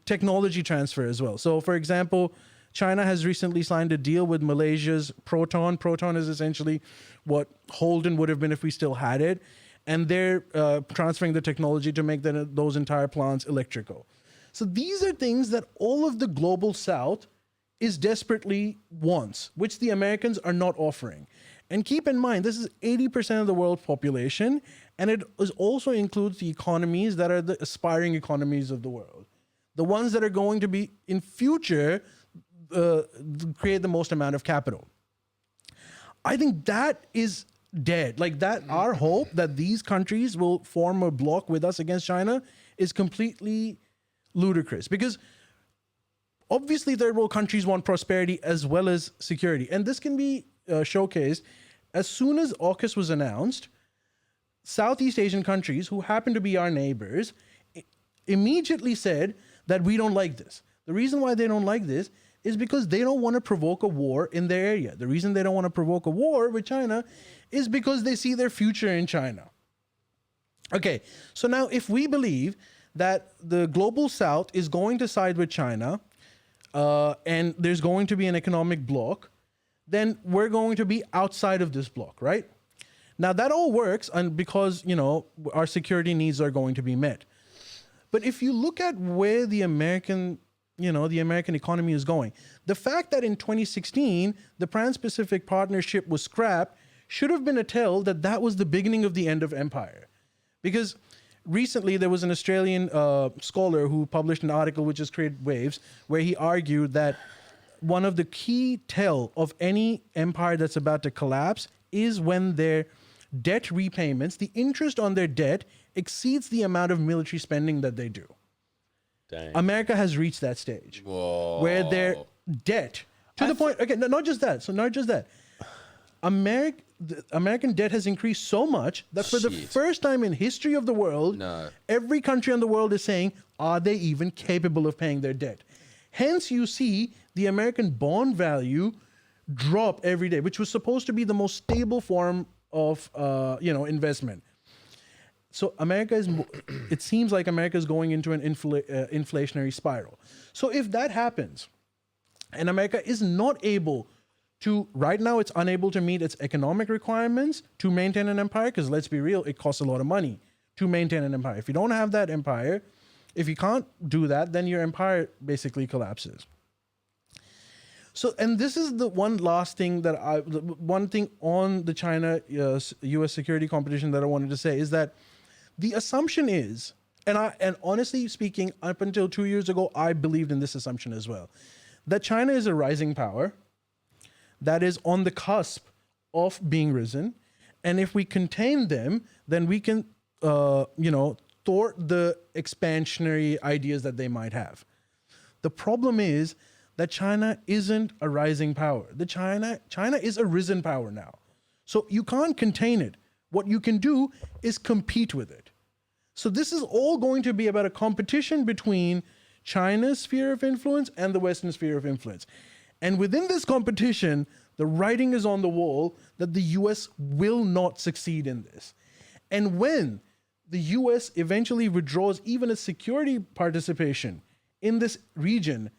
technology transfer as well. So, for example, China has recently signed a deal with Malaysia's Proton. Proton is essentially what Holden would have been if we still had it. And they're transferring the technology to make those entire plants electrical. So these are things that all of the global South is desperately wants, which the Americans are not offering. And keep in mind, this is 80% of the world's population, and it also includes the economies that are the aspiring economies of the world. The ones that are going to be, in future, create the most amount of capital. I think that is dead. Like that, our hope that these countries will form a bloc with us against China is completely ludicrous, because obviously third world countries want prosperity as well as security, and this can be showcased as soon as AUKUS was announced. Southeast Asian countries, who happen to be our neighbors, immediately said that we don't like this. The reason why they don't like this is because they don't want to provoke a war in their area. The reason they don't want to provoke a war with China is because they see their future in China. Okay, so now if we believe that the global South is going to side with China, and there's going to be an economic bloc, then we're going to be outside of this bloc, right? Now that all works, and because our security needs are going to be met. But if you look at where the American economy is going, the fact that in 2016 the Trans-Pacific Partnership was scrapped should have been a tell that that was the beginning of the end of empire, because recently, there was an Australian scholar who published an article which has created waves, where he argued that one of the key tell of any empire that's about to collapse is when their debt repayments, the interest on their debt, exceeds the amount of military spending that they do. Dang. America has reached that stage. Whoa. Where their debt, to the point, okay, not just that. So not just that. The American debt has increased so much that for the first time in history of the world, every country in the world is saying, are they even capable of paying their debt? Hence, you see the American bond value drop every day, which was supposed to be the most stable form of investment. So it seems like America is going into an inflationary spiral. So if that happens, and America is not able to, right now it's unable to meet its economic requirements to maintain an empire, because let's be real, it costs a lot of money to maintain an empire. If you don't have that empire, if you can't do that, then your empire basically collapses. So, and this is the one last thing one thing on the China-US security competition that I wanted to say is that the assumption is, and honestly speaking, up until 2 years ago, I believed in this assumption as well, that China is a rising power that is on the cusp of being risen. And if we contain them, then we can, thwart the expansionary ideas that they might have. The problem is that China isn't a rising power. China is a risen power now. So you can't contain it. What you can do is compete with it. So this is all going to be about a competition between China's sphere of influence and the Western sphere of influence. And within this competition, the writing is on the wall that the US will not succeed in this. And when the US eventually withdraws even its security participation in this region,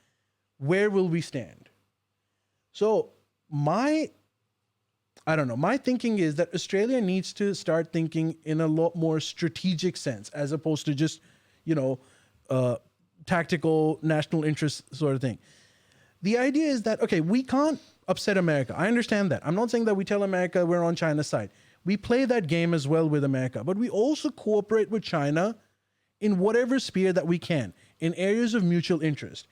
where will we stand? So my thinking is that Australia needs to start thinking in a lot more strategic sense, as opposed to just, tactical national interest sort of thing. The idea is that, okay, we can't upset America. I understand that. I'm not saying that we tell America we're on China's side. We play that game as well with America, but we also cooperate with China in whatever sphere that we can, in areas of mutual interest.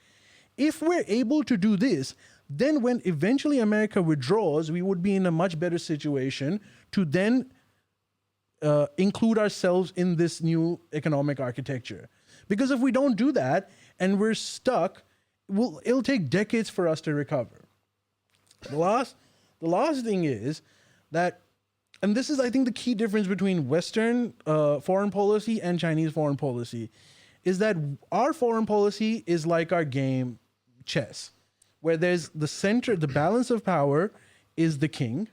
If we're able to do this, then when eventually America withdraws, we would be in a much better situation to then include ourselves in this new economic architecture. Because if we don't do that and we're stuck, it'll take decades for us to recover. The last thing is that, and this is, I think, the key difference between Western foreign policy and Chinese foreign policy, is that our foreign policy is like our game chess, where there's the center, the balance of power is the king,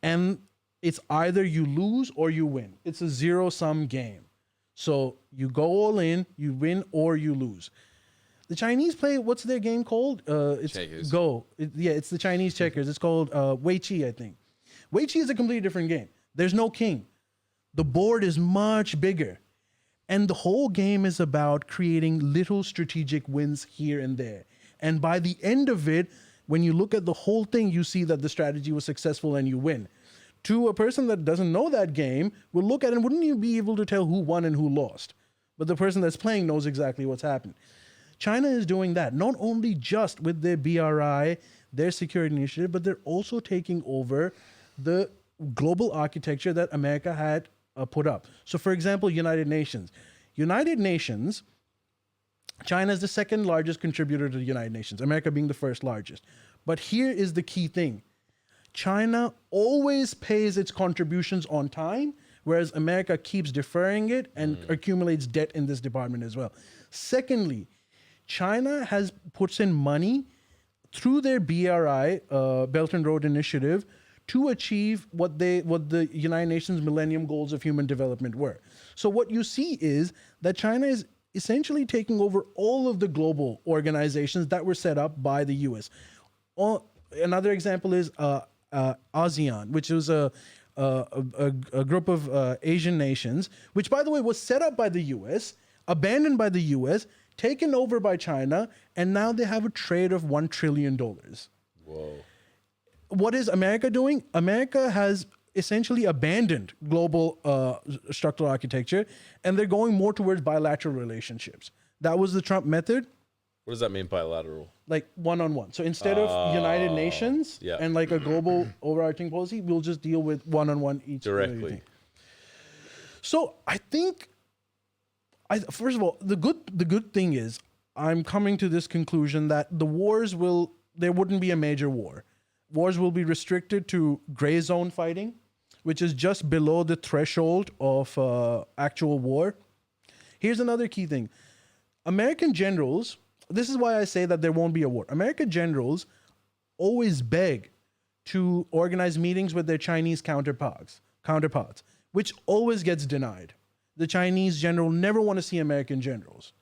and it's either you lose or you win. It's a zero-sum game. So you go all in, you win or you lose. The Chinese play, what's their game called? It's Checkers. Go. It's the Chinese checkers. It's called Wei Qi, I think. Wei Qi is a completely different game. There's no king. The board is much bigger. And the whole game is about creating little strategic wins here and there. And by the end of it, when you look at the whole thing, you see that the strategy was successful and you win. To a person that doesn't know that game, will look at it and wouldn't you be able to tell who won and who lost? But the person that's playing knows exactly what's happened. China is doing that, not only just with their BRI, their security initiative, but they're also taking over the global architecture that America had put up. So, for example, United Nations. United Nations, China is the second largest contributor to the United Nations, America being the first largest. But here is the key thing. China always pays its contributions on time, whereas America keeps deferring it and accumulates debt in this department as well. Secondly, China puts in money through their BRI, Belt and Road Initiative, to achieve what the United Nations Millennium Goals of Human Development were. So what you see is that China is essentially taking over all of the global organizations that were set up by the US. Another example is ASEAN, which was a group of Asian nations, which, by the way, was set up by the US, abandoned by the US, taken over by China, and now they have a trade of $1 trillion. Whoa. What is America doing? America has essentially abandoned global structural architecture, and they're going more towards bilateral relationships. That was the Trump method. What does that mean, bilateral? Like one-on-one. So instead of United Nations yeah. and like a global overarching policy, we'll just deal with one-on-one each Directly. So I think, first of all, the good thing is I'm coming to this conclusion that there wouldn't be a major war. Wars will be restricted to gray zone fighting, which is just below the threshold of actual war. Here's another key thing. American generals, this is why I say that there won't be a war. American generals always beg to organize meetings with their Chinese counterparts, which always gets denied. The Chinese general never want to see American generals.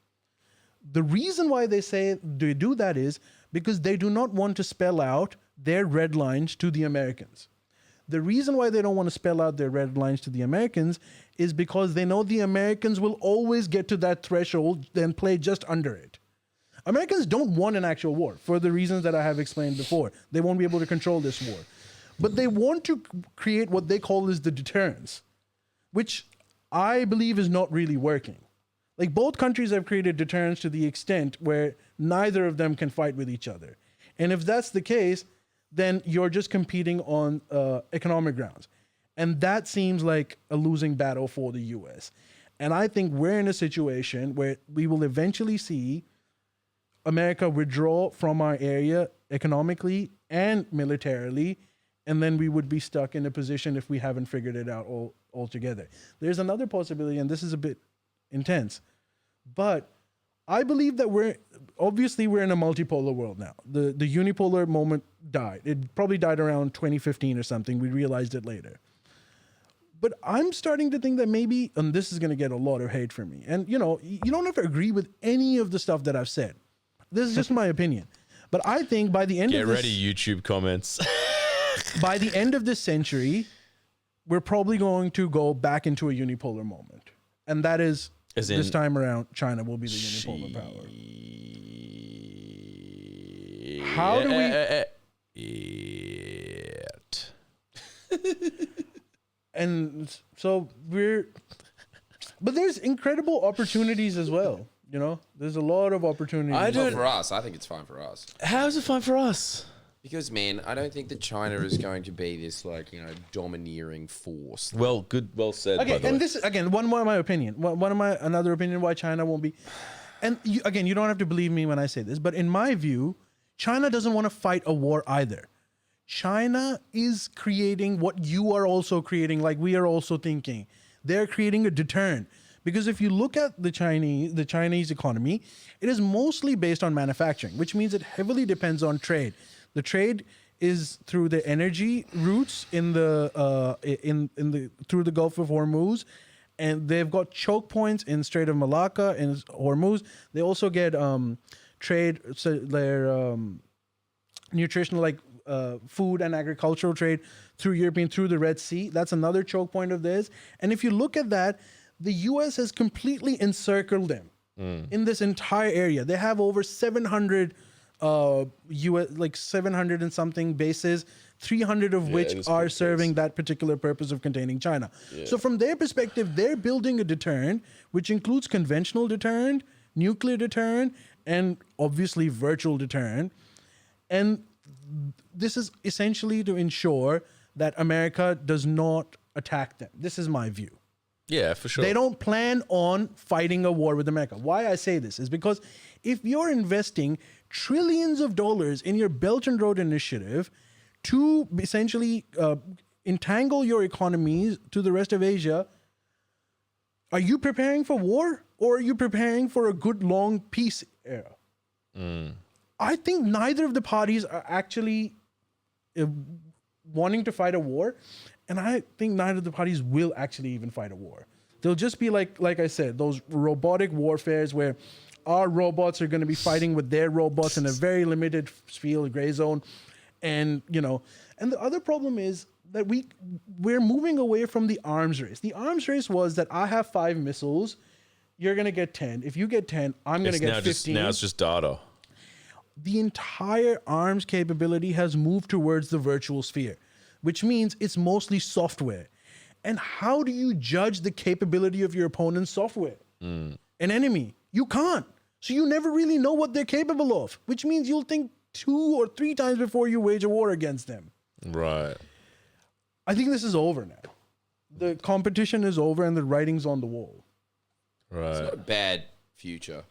The reason why they say they do that is because they do not want to spell out their red lines to the Americans. The reason why they don't want to spell out their red lines to the Americans is because they know the Americans will always get to that threshold and play just under it. Americans don't want an actual war for the reasons that I have explained before. They won't be able to control this war. But they want to create what they call is the deterrence, which I believe is not really working. Like, both countries have created deterrence to the extent where neither of them can fight with each other. And if that's the case, then you're just competing on economic grounds. And that seems like a losing battle for the US. And I think we're in a situation where we will eventually see America withdraw from our area economically and militarily, and then we would be stuck in a position if we haven't figured it out altogether. There's another possibility, and this is a bit intense, but I believe that we're in a multipolar world now. The unipolar moment died. It probably died around 2015 or something. We realized it later. But I'm starting to think that maybe, and this is going to get a lot of hate from me, and you don't have to agree with any of the stuff that I've said. This is just my opinion. But I think by the end Get ready, YouTube comments. By the end of this century, we're probably going to go back into a unipolar moment. And that is, this time around, China will be the unipolar power. How do we... And so but there's incredible opportunities as well. You know, there's a lot of opportunities. Well, for us, I think it's fine for us. How is it fine for us? Because, man, I don't think that China is going to be this, like, domineering force. Well said. Okay, by the and way. this again, one more of my opinion. Another opinion why China won't be. And you don't have to believe me when I say this, but in my view, China doesn't want to fight a war either. China is creating what you are also creating, like we are also thinking. They're creating a deterrent. Because if you look at the Chinese economy, it is mostly based on manufacturing, which means it heavily depends on trade. The trade is through the energy routes in the through the Gulf of Hormuz, and they've got choke points in Strait of Malacca and Hormuz. They also get trade, so their nutritional, like food and agricultural trade through the Red Sea. That's another choke point of theirs. And if you look at that, the U.S. has completely encircled them in this entire area. They have over 700 U.S. like 700 and something bases, 300 of which are serving that particular purpose of containing China. Yeah. So from their perspective, they're building a deterrent, which includes conventional deterrent, nuclear deterrent, and obviously virtual deterrent. And this is essentially to ensure that America does not attack them. This is my view. Yeah, for sure. They don't plan on fighting a war with America. Why I say this is because if you're investing trillions of dollars in your Belt and Road Initiative to essentially entangle your economies to the rest of Asia, are you preparing for war or are you preparing for a good long peace era? I think neither of the parties are actually wanting to fight a war. And I think neither of the parties will actually even fight a war. They'll just be like I said, those robotic warfares where our robots are going to be fighting with their robots in a very limited field, gray zone. And, and the other problem is that we're moving away from the arms race. The arms race was that I have 5 missiles, you're going to get 10. If you get 10, I'm going to get 15. Now it's just data. The entire arms capability has moved towards the virtual sphere, which means it's mostly software. And how do you judge the capability of your opponent's software? An enemy. You can't. So you never really know what they're capable of, which means you'll think 2 or 3 times before you wage a war against them. Right. I think this is over now. The competition is over and the writing's on the wall. Right. It's not a bad future.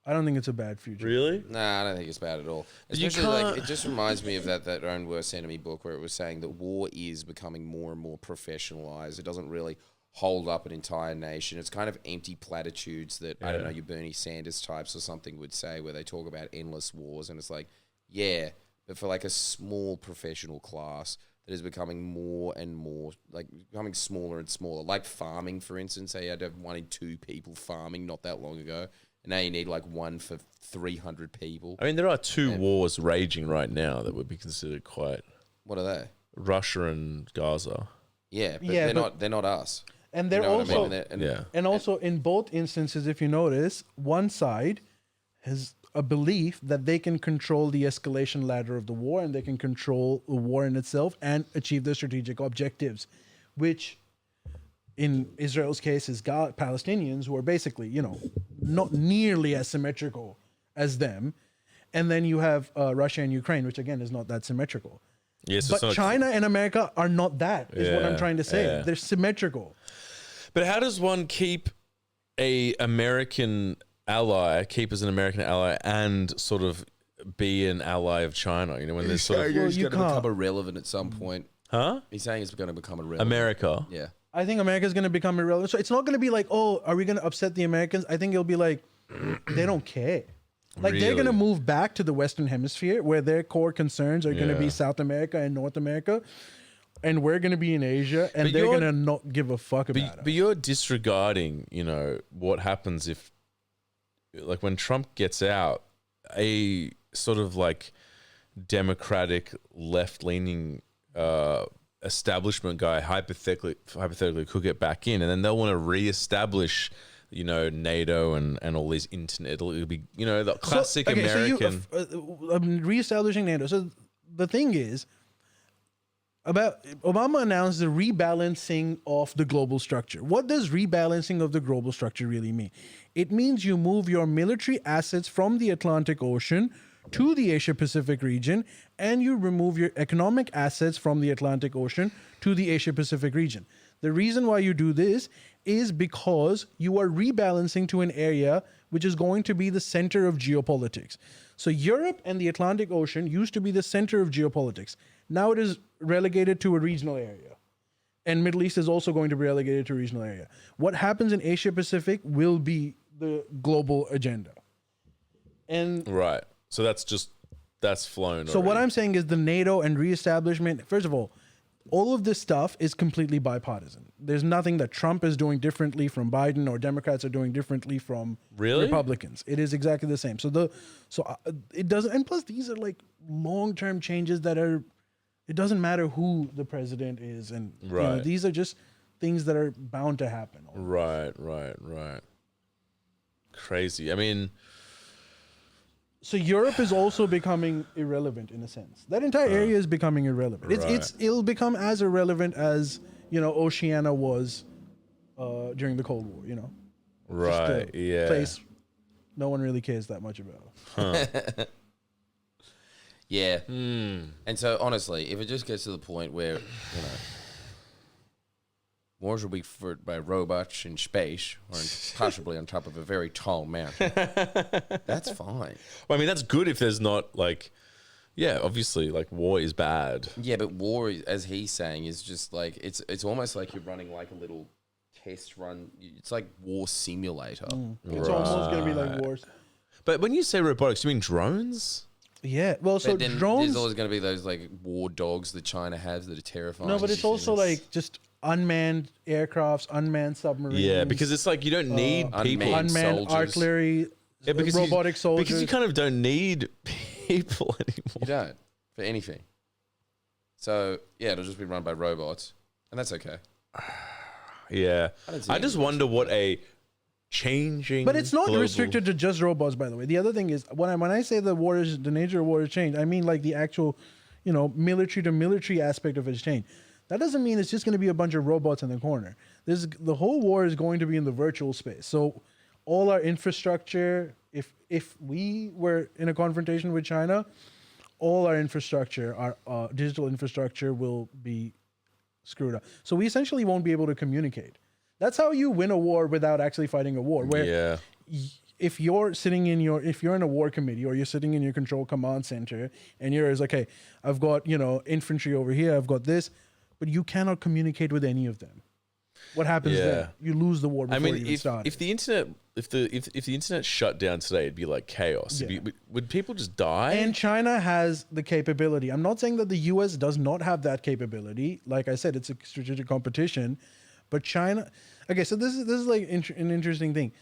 I don't think it's a bad future. Really? Nah, I don't think it's bad at all. Especially, like, it just reminds me of that Own Worst Enemy book where it was saying that war is becoming more and more professionalized. It doesn't really hold up an entire nation. It's kind of empty platitudes that, I don't know, your Bernie Sanders types or something would say where they talk about endless wars. And it's like, yeah, but for like a small professional class that is becoming more and more, like becoming smaller and smaller. Like farming, for instance. They had to have 1 in 2 people farming not that long ago. And now you need like 1 for 300 people. I mean, there are 2 wars raging right now that would be considered quite. What are they? Russia and Gaza. Yeah, but they're not us. And they're also and also in both instances, if you notice, one side has a belief that they can control the escalation ladder of the war and they can control the war in itself and achieve their strategic objectives, which in Israel's case is Palestinians who are basically, not nearly as symmetrical as them. And then you have Russia and Ukraine, which again is not that symmetrical. Yes, but China and America are not that, is what I'm trying to say. Yeah. They're symmetrical. But how does one keep keep as an American ally and sort of be an ally of China? When there's sort of... It's going to become irrelevant at some point. Huh? He's saying it's going to become irrelevant. America? Yeah. I think America is going to become irrelevant. So it's not going to be like, oh, are we going to upset the Americans? I think it'll be like, they don't care. Like they're going to move back to the Western Hemisphere where their core concerns are going to be South America and North America. And we're going to be in Asia and they're going to not give a fuck about it. But you're disregarding, what happens if, like when Trump gets out, a sort of like democratic left-leaning establishment guy hypothetically could get back in, and then they'll want to reestablish, NATO and all these internet. It'll be, the classic American. So reestablishing NATO. So the thing is, Obama announced the rebalancing of the global structure. What does rebalancing of the global structure really mean? It means you move your military assets from the Atlantic Ocean to the Asia Pacific region, and you remove your economic assets from the Atlantic Ocean to the Asia Pacific region. The reason why you do this is because you are rebalancing to an area which is going to be the center of geopolitics. So Europe and the Atlantic Ocean used to be the center of geopolitics. Now it is relegated to a regional area. And Middle East is also going to be relegated to a regional area. What happens in Asia Pacific will be the global agenda. And Right. So that's flown. so what already. I'm saying is the NATO and reestablishment, first of all of this stuff is completely bipartisan. There's nothing that Trump is doing differently from Biden or Democrats are doing differently from Really? Republicans. It is exactly the same. So it doesn't, and plus these are like long-term changes that are, it doesn't matter who the president is, and you know, Right. these are just things that are bound to happen. Right. Crazy. I mean, So Europe is also becoming irrelevant in a sense. That entire area is becoming irrelevant. It'll become as irrelevant as, you know, Oceania was during the Cold War. You know, right. Just a Yeah. place no one really cares that much about. Yeah. And so, honestly, if it just gets to the point where, you know, wars will be fought by robots in space or possibly on top of a very tall mountain, that's fine. Well, I mean, that's good if there's not like, yeah, obviously, like war is bad. Yeah, but war, as he's saying, is just like, it's almost like you're running like a little test run. It's like war simulator. It's almost going to be like wars. But when you say robotics, you mean drones? Yeah. Well, so But then drones. there's always going to be those like war dogs that China has that are terrifying. No, but it's also like just unmanned aircrafts, unmanned submarines. Yeah, because it's like you don't need people. unmanned unmanned soldiers. artillery, because robotic soldiers. Because you kind of don't need people anymore. You don't for anything. So yeah, it'll just be run by robots, and that's okay. Yeah. I don't see I just any wonder what a changing. But it's not global- restricted to just robots, by the way. The other thing is when I say the nature of war has changed, I mean like the actual, you know, military to military aspect of it has changed. That doesn't mean it's just going to be a bunch of robots in the corner. The whole war is going to be in the virtual space. So all our infrastructure, if we were in a confrontation with China, all our infrastructure, our digital infrastructure will be screwed up. So we essentially won't be able to communicate. That's how you win a war without actually fighting a war. Where Yeah. if you're in a war committee or you're sitting in your control command center and you're like, hey, I've got, you know, infantry over here, I've got this, but you cannot communicate with any of them. What happens Yeah. then? You lose the war before I mean, you even start. if the internet shut down today, it'd be like chaos. Yeah. Would people just die? And China has the capability. I'm not saying that the US does not have that capability. Like I said, it's a strategic competition. But China, okay, so this is like an interesting thing.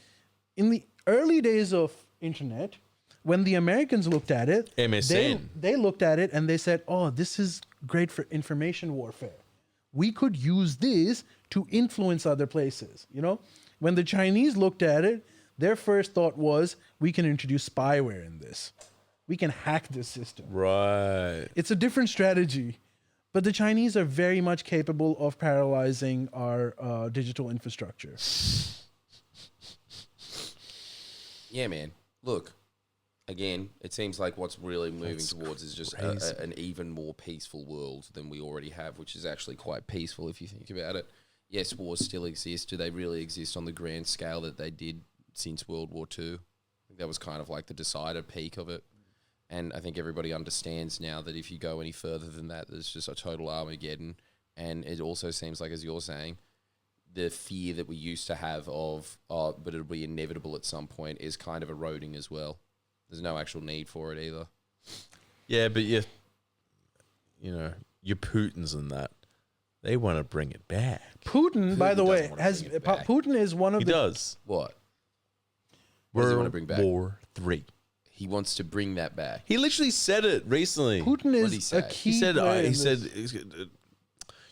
In the early days of internet, when the Americans looked at it, MSN. they looked at it and they said, "Oh, this is great for information warfare. We could use this to influence other places." You know, when the Chinese looked at it, their first thought was, "We can introduce spyware in this. We can hack this system." Right. It's a different strategy. But the Chinese are very much capable of paralyzing our digital infrastructure. Yeah, man. Look, again, it seems like what's really moving towards is just an even more peaceful world than we already have, which is actually quite peaceful if you think about it. Yes, wars still exist. Do they really exist on the grand scale that they did since World War II? I think that was kind of like the decider peak of it. And I think everybody understands now that if you go any further than that, there's just a total Armageddon. And it also seems like, as you're saying, the fear that we used to have of, but it'll be inevitable at some point is kind of eroding as well. There's no actual need for it either. Yeah, but you know, your Putins and that, they want to bring it back. Putin, by the doesn't way, wanna has bring it back. Putin is one of He the does. What? What does he want to bring back? War 3. He wants to bring that back. He literally said it recently. Putin What'd he is say? a key. He said, player in he this. said,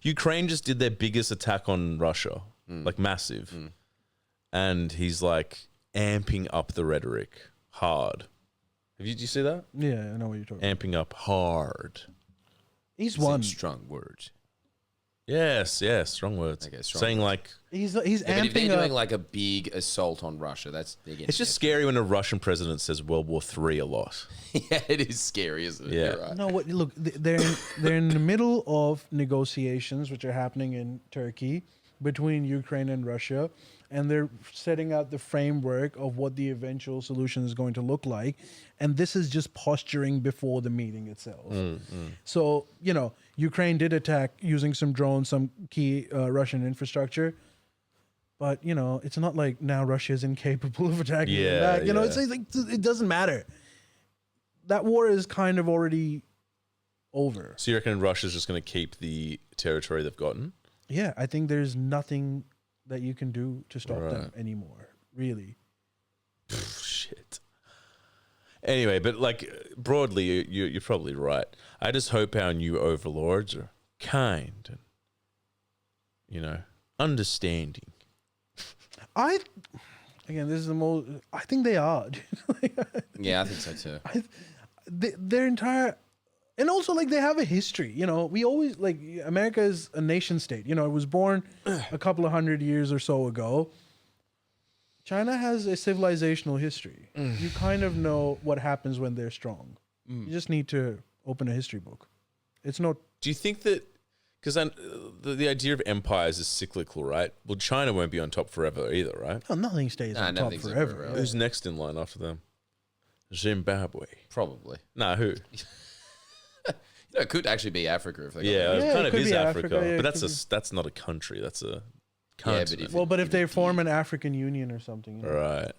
Ukraine just did their biggest attack on Russia, like massive, and he's like amping up the rhetoric hard. Did you see that? Yeah, I know what you're talking. Amping up hard. He's Some won. strong words. Yes, strong words. Okay, strong Saying words. like He's Yeah, but if they're amping doing up. like a big assault on Russia, they're getting it's just scary when a Russian president says World War III a lot. Yeah, it is scary, isn't it? Yeah. You're right. No, what? Look, they're in the middle of negotiations, which are happening in Turkey between Ukraine and Russia, and they're setting out the framework of what the eventual solution is going to look like. And this is just posturing before the meeting itself. So Ukraine did attack using some drones, some key Russian infrastructure. But it's not like now Russia is incapable of attacking them Yeah, back. yeah. It's like it doesn't matter. That war is kind of already over. So you reckon Russia's just going to keep the territory they've gotten? Yeah, I think there's nothing that you can do to stop them Right. anymore. Really. Shit. Anyway, but like broadly, you're probably right. I just hope our new overlords are kind and, understanding. Again, this is the most. I think they are. Yeah, I think so too. Their entire, and also like they have a history. We always like America is a nation state. It was born a couple of 100 years or so ago. China has a civilizational history. You kind of know what happens when they're strong. You just need to open a history book. It's not. Do you think that because the idea of empires is cyclical, right? Well, China won't be on top forever either, right? No, nothing stays on top nothing's forever. forever. Who's next in line after them? Zimbabwe. Probably. Nah, who? It could actually be Africa if they got Yeah, that. it Yeah, kind it of could is be Africa, Africa, yeah, but it could that's not a country. That's a but continent. if- Well, but if they Even form an African Union or something, Right.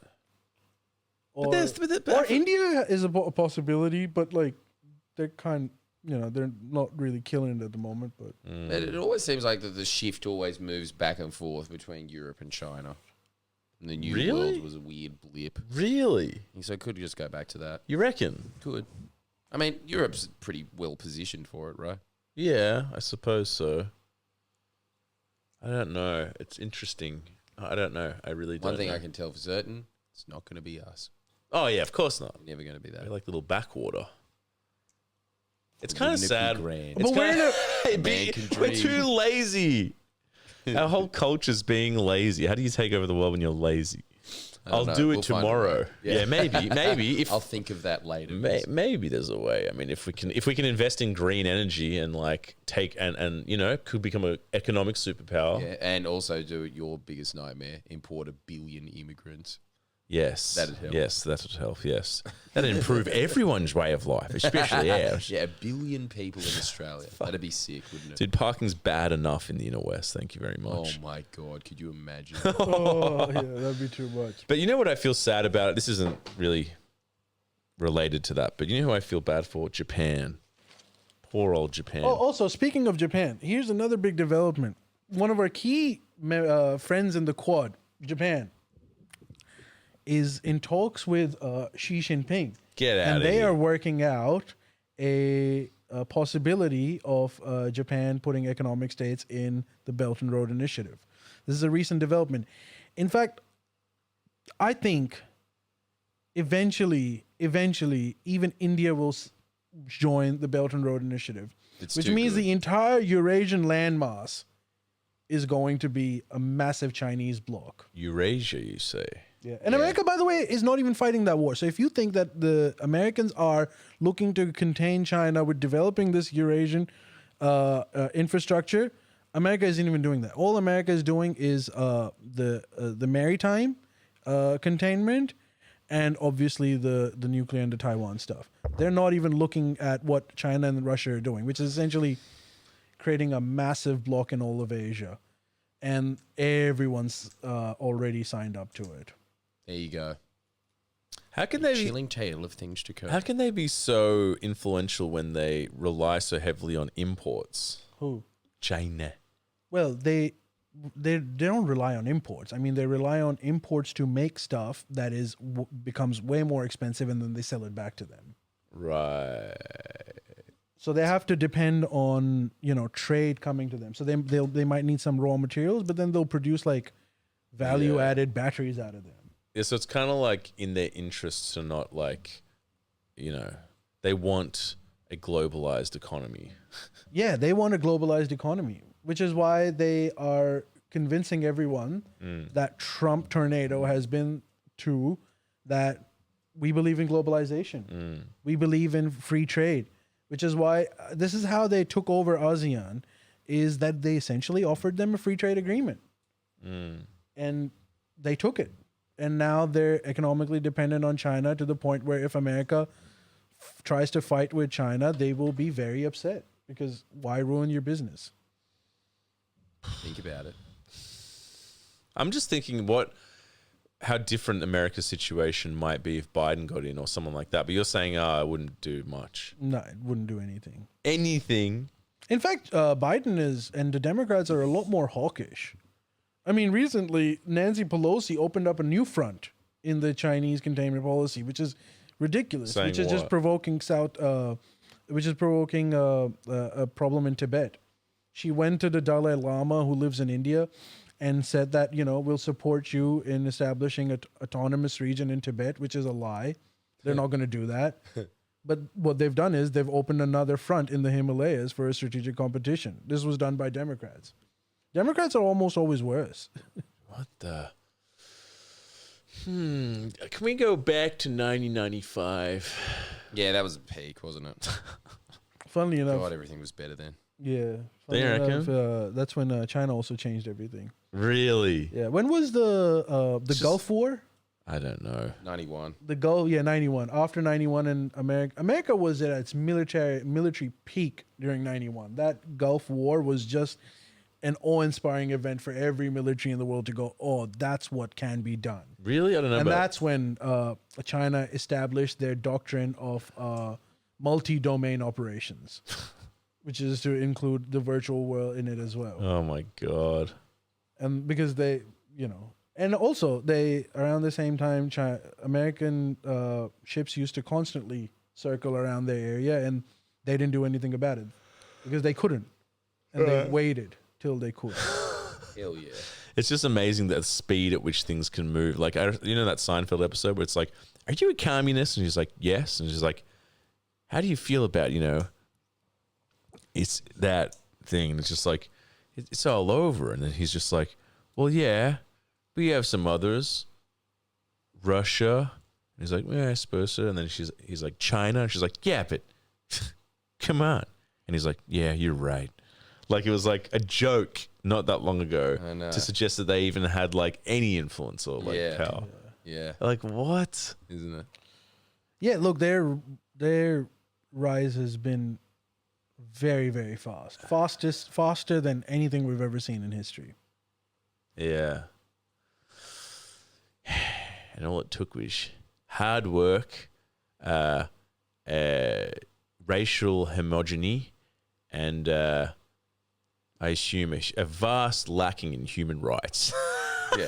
or, but or India is a possibility, but like they're they're not really killing it at the moment. But It always seems like that the shift always moves back and forth between Europe and China. And the New Really? World was a weird blip. Really? So it could just go back to that. You reckon? Could. I mean, Europe's pretty well positioned for it, right? Yeah, I suppose so. I don't know. It's interesting. I don't know. I really don't One thing know. I can tell for certain, it's not going to be us. Oh, yeah, of course not. Never going to be that. We're like little backwater. It's kind of Wouldn't it be sad. grand? It's But we're kinda- Man can we're dream. too lazy. Our whole culture's being lazy. How do you take over the world when you're lazy? I don't I'll know. do it We'll find a tomorrow. way. Yeah, maybe. If I'll think of that later. maybe there's a way. I mean, if we can invest in green energy and like take and could become an economic superpower. Yeah, and also do your biggest nightmare: import 1 billion immigrants. Yes, That'd help. Yes, that would help. Yes, that'd improve everyone's way of life, especially ours. Yeah, 1 billion people in Australia. That'd be sick, wouldn't it? Dude, parking's bad enough in the inner west. Thank you very Oh much. my god, could you imagine? oh yeah, that'd be too much. But you know what I feel sad about? This isn't really related to that, but you know who I feel bad for? Japan. Poor old Japan. Oh, also speaking of Japan, here's another big development. One of our key friends in the Quad, Japan, is in talks with Xi Jinping. Get out and of they here. are working out a possibility of Japan putting economic states in the Belt and Road Initiative. This is a recent development. In fact, I think eventually, even India will join the Belt and Road Initiative, It's which too means good. the entire Eurasian landmass is going to be a massive Chinese bloc. Eurasia, you say? Yeah. And America, by the way, is not even fighting that war. So if you think that the Americans are looking to contain China with developing this Eurasian infrastructure, America isn't even doing that. All America is doing is the maritime containment and obviously the nuclear and the Taiwan stuff. They're not even looking at what China and Russia are doing, which is essentially creating a massive block in all of Asia. And everyone's already signed up to it. There you go. How can they be, Chilling tale of things to come. how can they be so influential when they rely so heavily on imports? Who? China. Well, they don't rely on imports. I mean, they rely on imports to make stuff that becomes way more expensive, and then they sell it back to them. Right. So they have to depend on trade coming to them. So they might need some raw materials, but then they'll produce like value added batteries out of them. Yeah, so it's kind of like in their interests to not like, they want a globalized economy. Yeah, they want a globalized economy. which is why they are convincing everyone that Trump tornado has been true, that we believe in globalization. We believe in free trade, which is why this is how they took over ASEAN, is that they essentially offered them a free trade agreement. And they took it. And now they're economically dependent on China to the point where if America tries to fight with China, they will be very upset because why ruin your business? Think about it. I'm just thinking how different America's situation might be if Biden got in or someone like that. But you're saying, I wouldn't do much. No, it wouldn't do anything. Anything. In fact, Biden and the Democrats are a lot more hawkish. I mean, recently, Nancy Pelosi opened up a new front in the Chinese containment policy, which is ridiculous, Saying which is just what? provoking a problem in Tibet. She went to the Dalai Lama, who lives in India, and said that, we'll support you in establishing an autonomous region in Tibet, which is a lie. They're not going to do that. But what they've done is they've opened another front in the Himalayas for a strategic competition. This was done by Democrats. Democrats are almost always worse. What the? Can we go back to 1995? Yeah, that was a peak, wasn't it? Funnily enough, God, everything was better then. yeah. They Enough, that's when China also changed everything. Really? Yeah. When was the Gulf War? I don't know. 91. The Gulf, 91. After 91 in America was at its military peak during 91. That Gulf War was just an awe-inspiring event for every military in the world to go, oh, that's what can be done. Really? I don't know. And about that's when China established their doctrine of multi-domain operations, which is to include the virtual world in it as well. Oh my God. And because they, and also they, around the same time, American ships used to constantly circle around their area, and they didn't do anything about it because they couldn't. And they waited till they could. Hell yeah. It's just amazing the speed at which things can move. Like, that Seinfeld episode where it's like, are you a communist? And he's like, yes. And she's like, how do you feel about, it's that thing. And it's just like, it's all over. And then he's just like, well, yeah, we have some others. Russia. And he's like, yeah, I suppose so. And then he's like, China. And she's like, yeah, but come on. And he's like, yeah, you're right. Like, it was like a joke not that long ago to suggest that they even had like any influence or like power. Yeah. Like, what? Isn't it? Yeah, look, their rise has been very, very fast. Faster than anything we've ever seen in history. Yeah. And all it took was hard work, racial homogeny, and I assume a vast lacking in human rights. Yeah.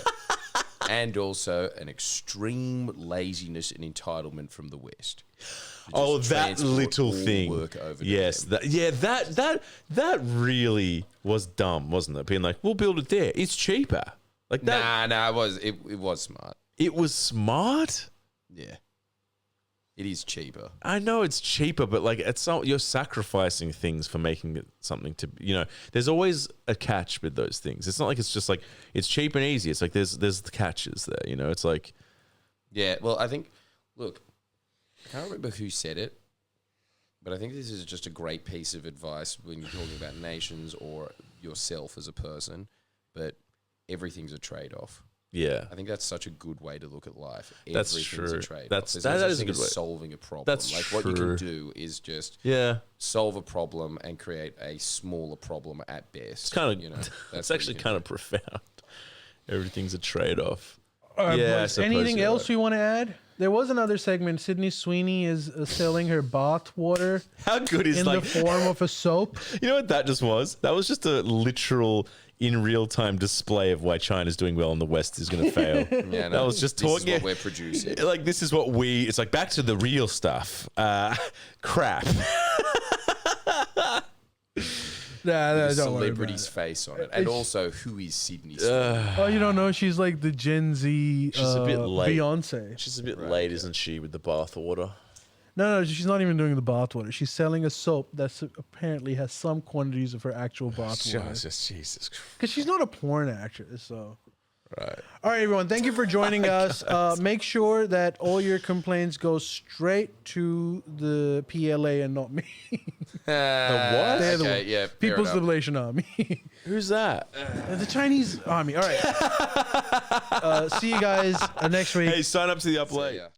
And also an extreme laziness and entitlement from the West. Oh, that little all thing. Work over to Yes, them. that really was dumb, wasn't it? Being like, we'll build it there. It's cheaper. Like that. Nah, it was smart. It was smart. Yeah. It is cheaper. I know it's cheaper, but like you're sacrificing things for making it something to, there's always a catch with those things. It's not like it's just like it's cheap and easy. It's like there's the catches there, it's like. Yeah, well, I think, look, I can't remember who said it, but I think this is just a great piece of advice when you're talking about nations or yourself as a person, but everything's a trade-off. Yeah. I think that's such a good way to look at life. That's Everything's true. a trade-off. That There's no such is a thing good as way. solving a problem. That's like what you true. can do is just Yeah. solve a problem and create a smaller problem at best. It's kind of, that's it's what actually you can kind do. of profound. Everything's a trade-off. Boys, I suppose anything you're else right. you want to add? There was another segment. Sydney Sweeney is selling her bath water How good is in like, the form of a soap. you know what that just was? That was just a literal in real time display of why China's doing well and the West is going to fail. Yeah, That was just this talking. is what we're producing. Like, this is what it's like back to the real stuff. Crap. Nah, The don't worry about celebrity's it. face on it. And also, who is Sydney Sweeney? Oh, you don't know? She's like the Gen Z She's a bit late. Beyonce. She's a bit late, isn't she, with the bath water? No, she's not even doing the bathwater. She's selling a soap that apparently has some quantities of her actual bathwater. Jesus Christ. Because she's not a porn actress, so. Right. All right, everyone. Thank you for joining us. Make sure that all your complaints go straight to the PLA and not me. what? They're the Okay, yeah. fair People's enough. Liberation Army. Who's that? The Chinese army. All right. See you guys next week. Hey, sign up to the Up See Late. ya.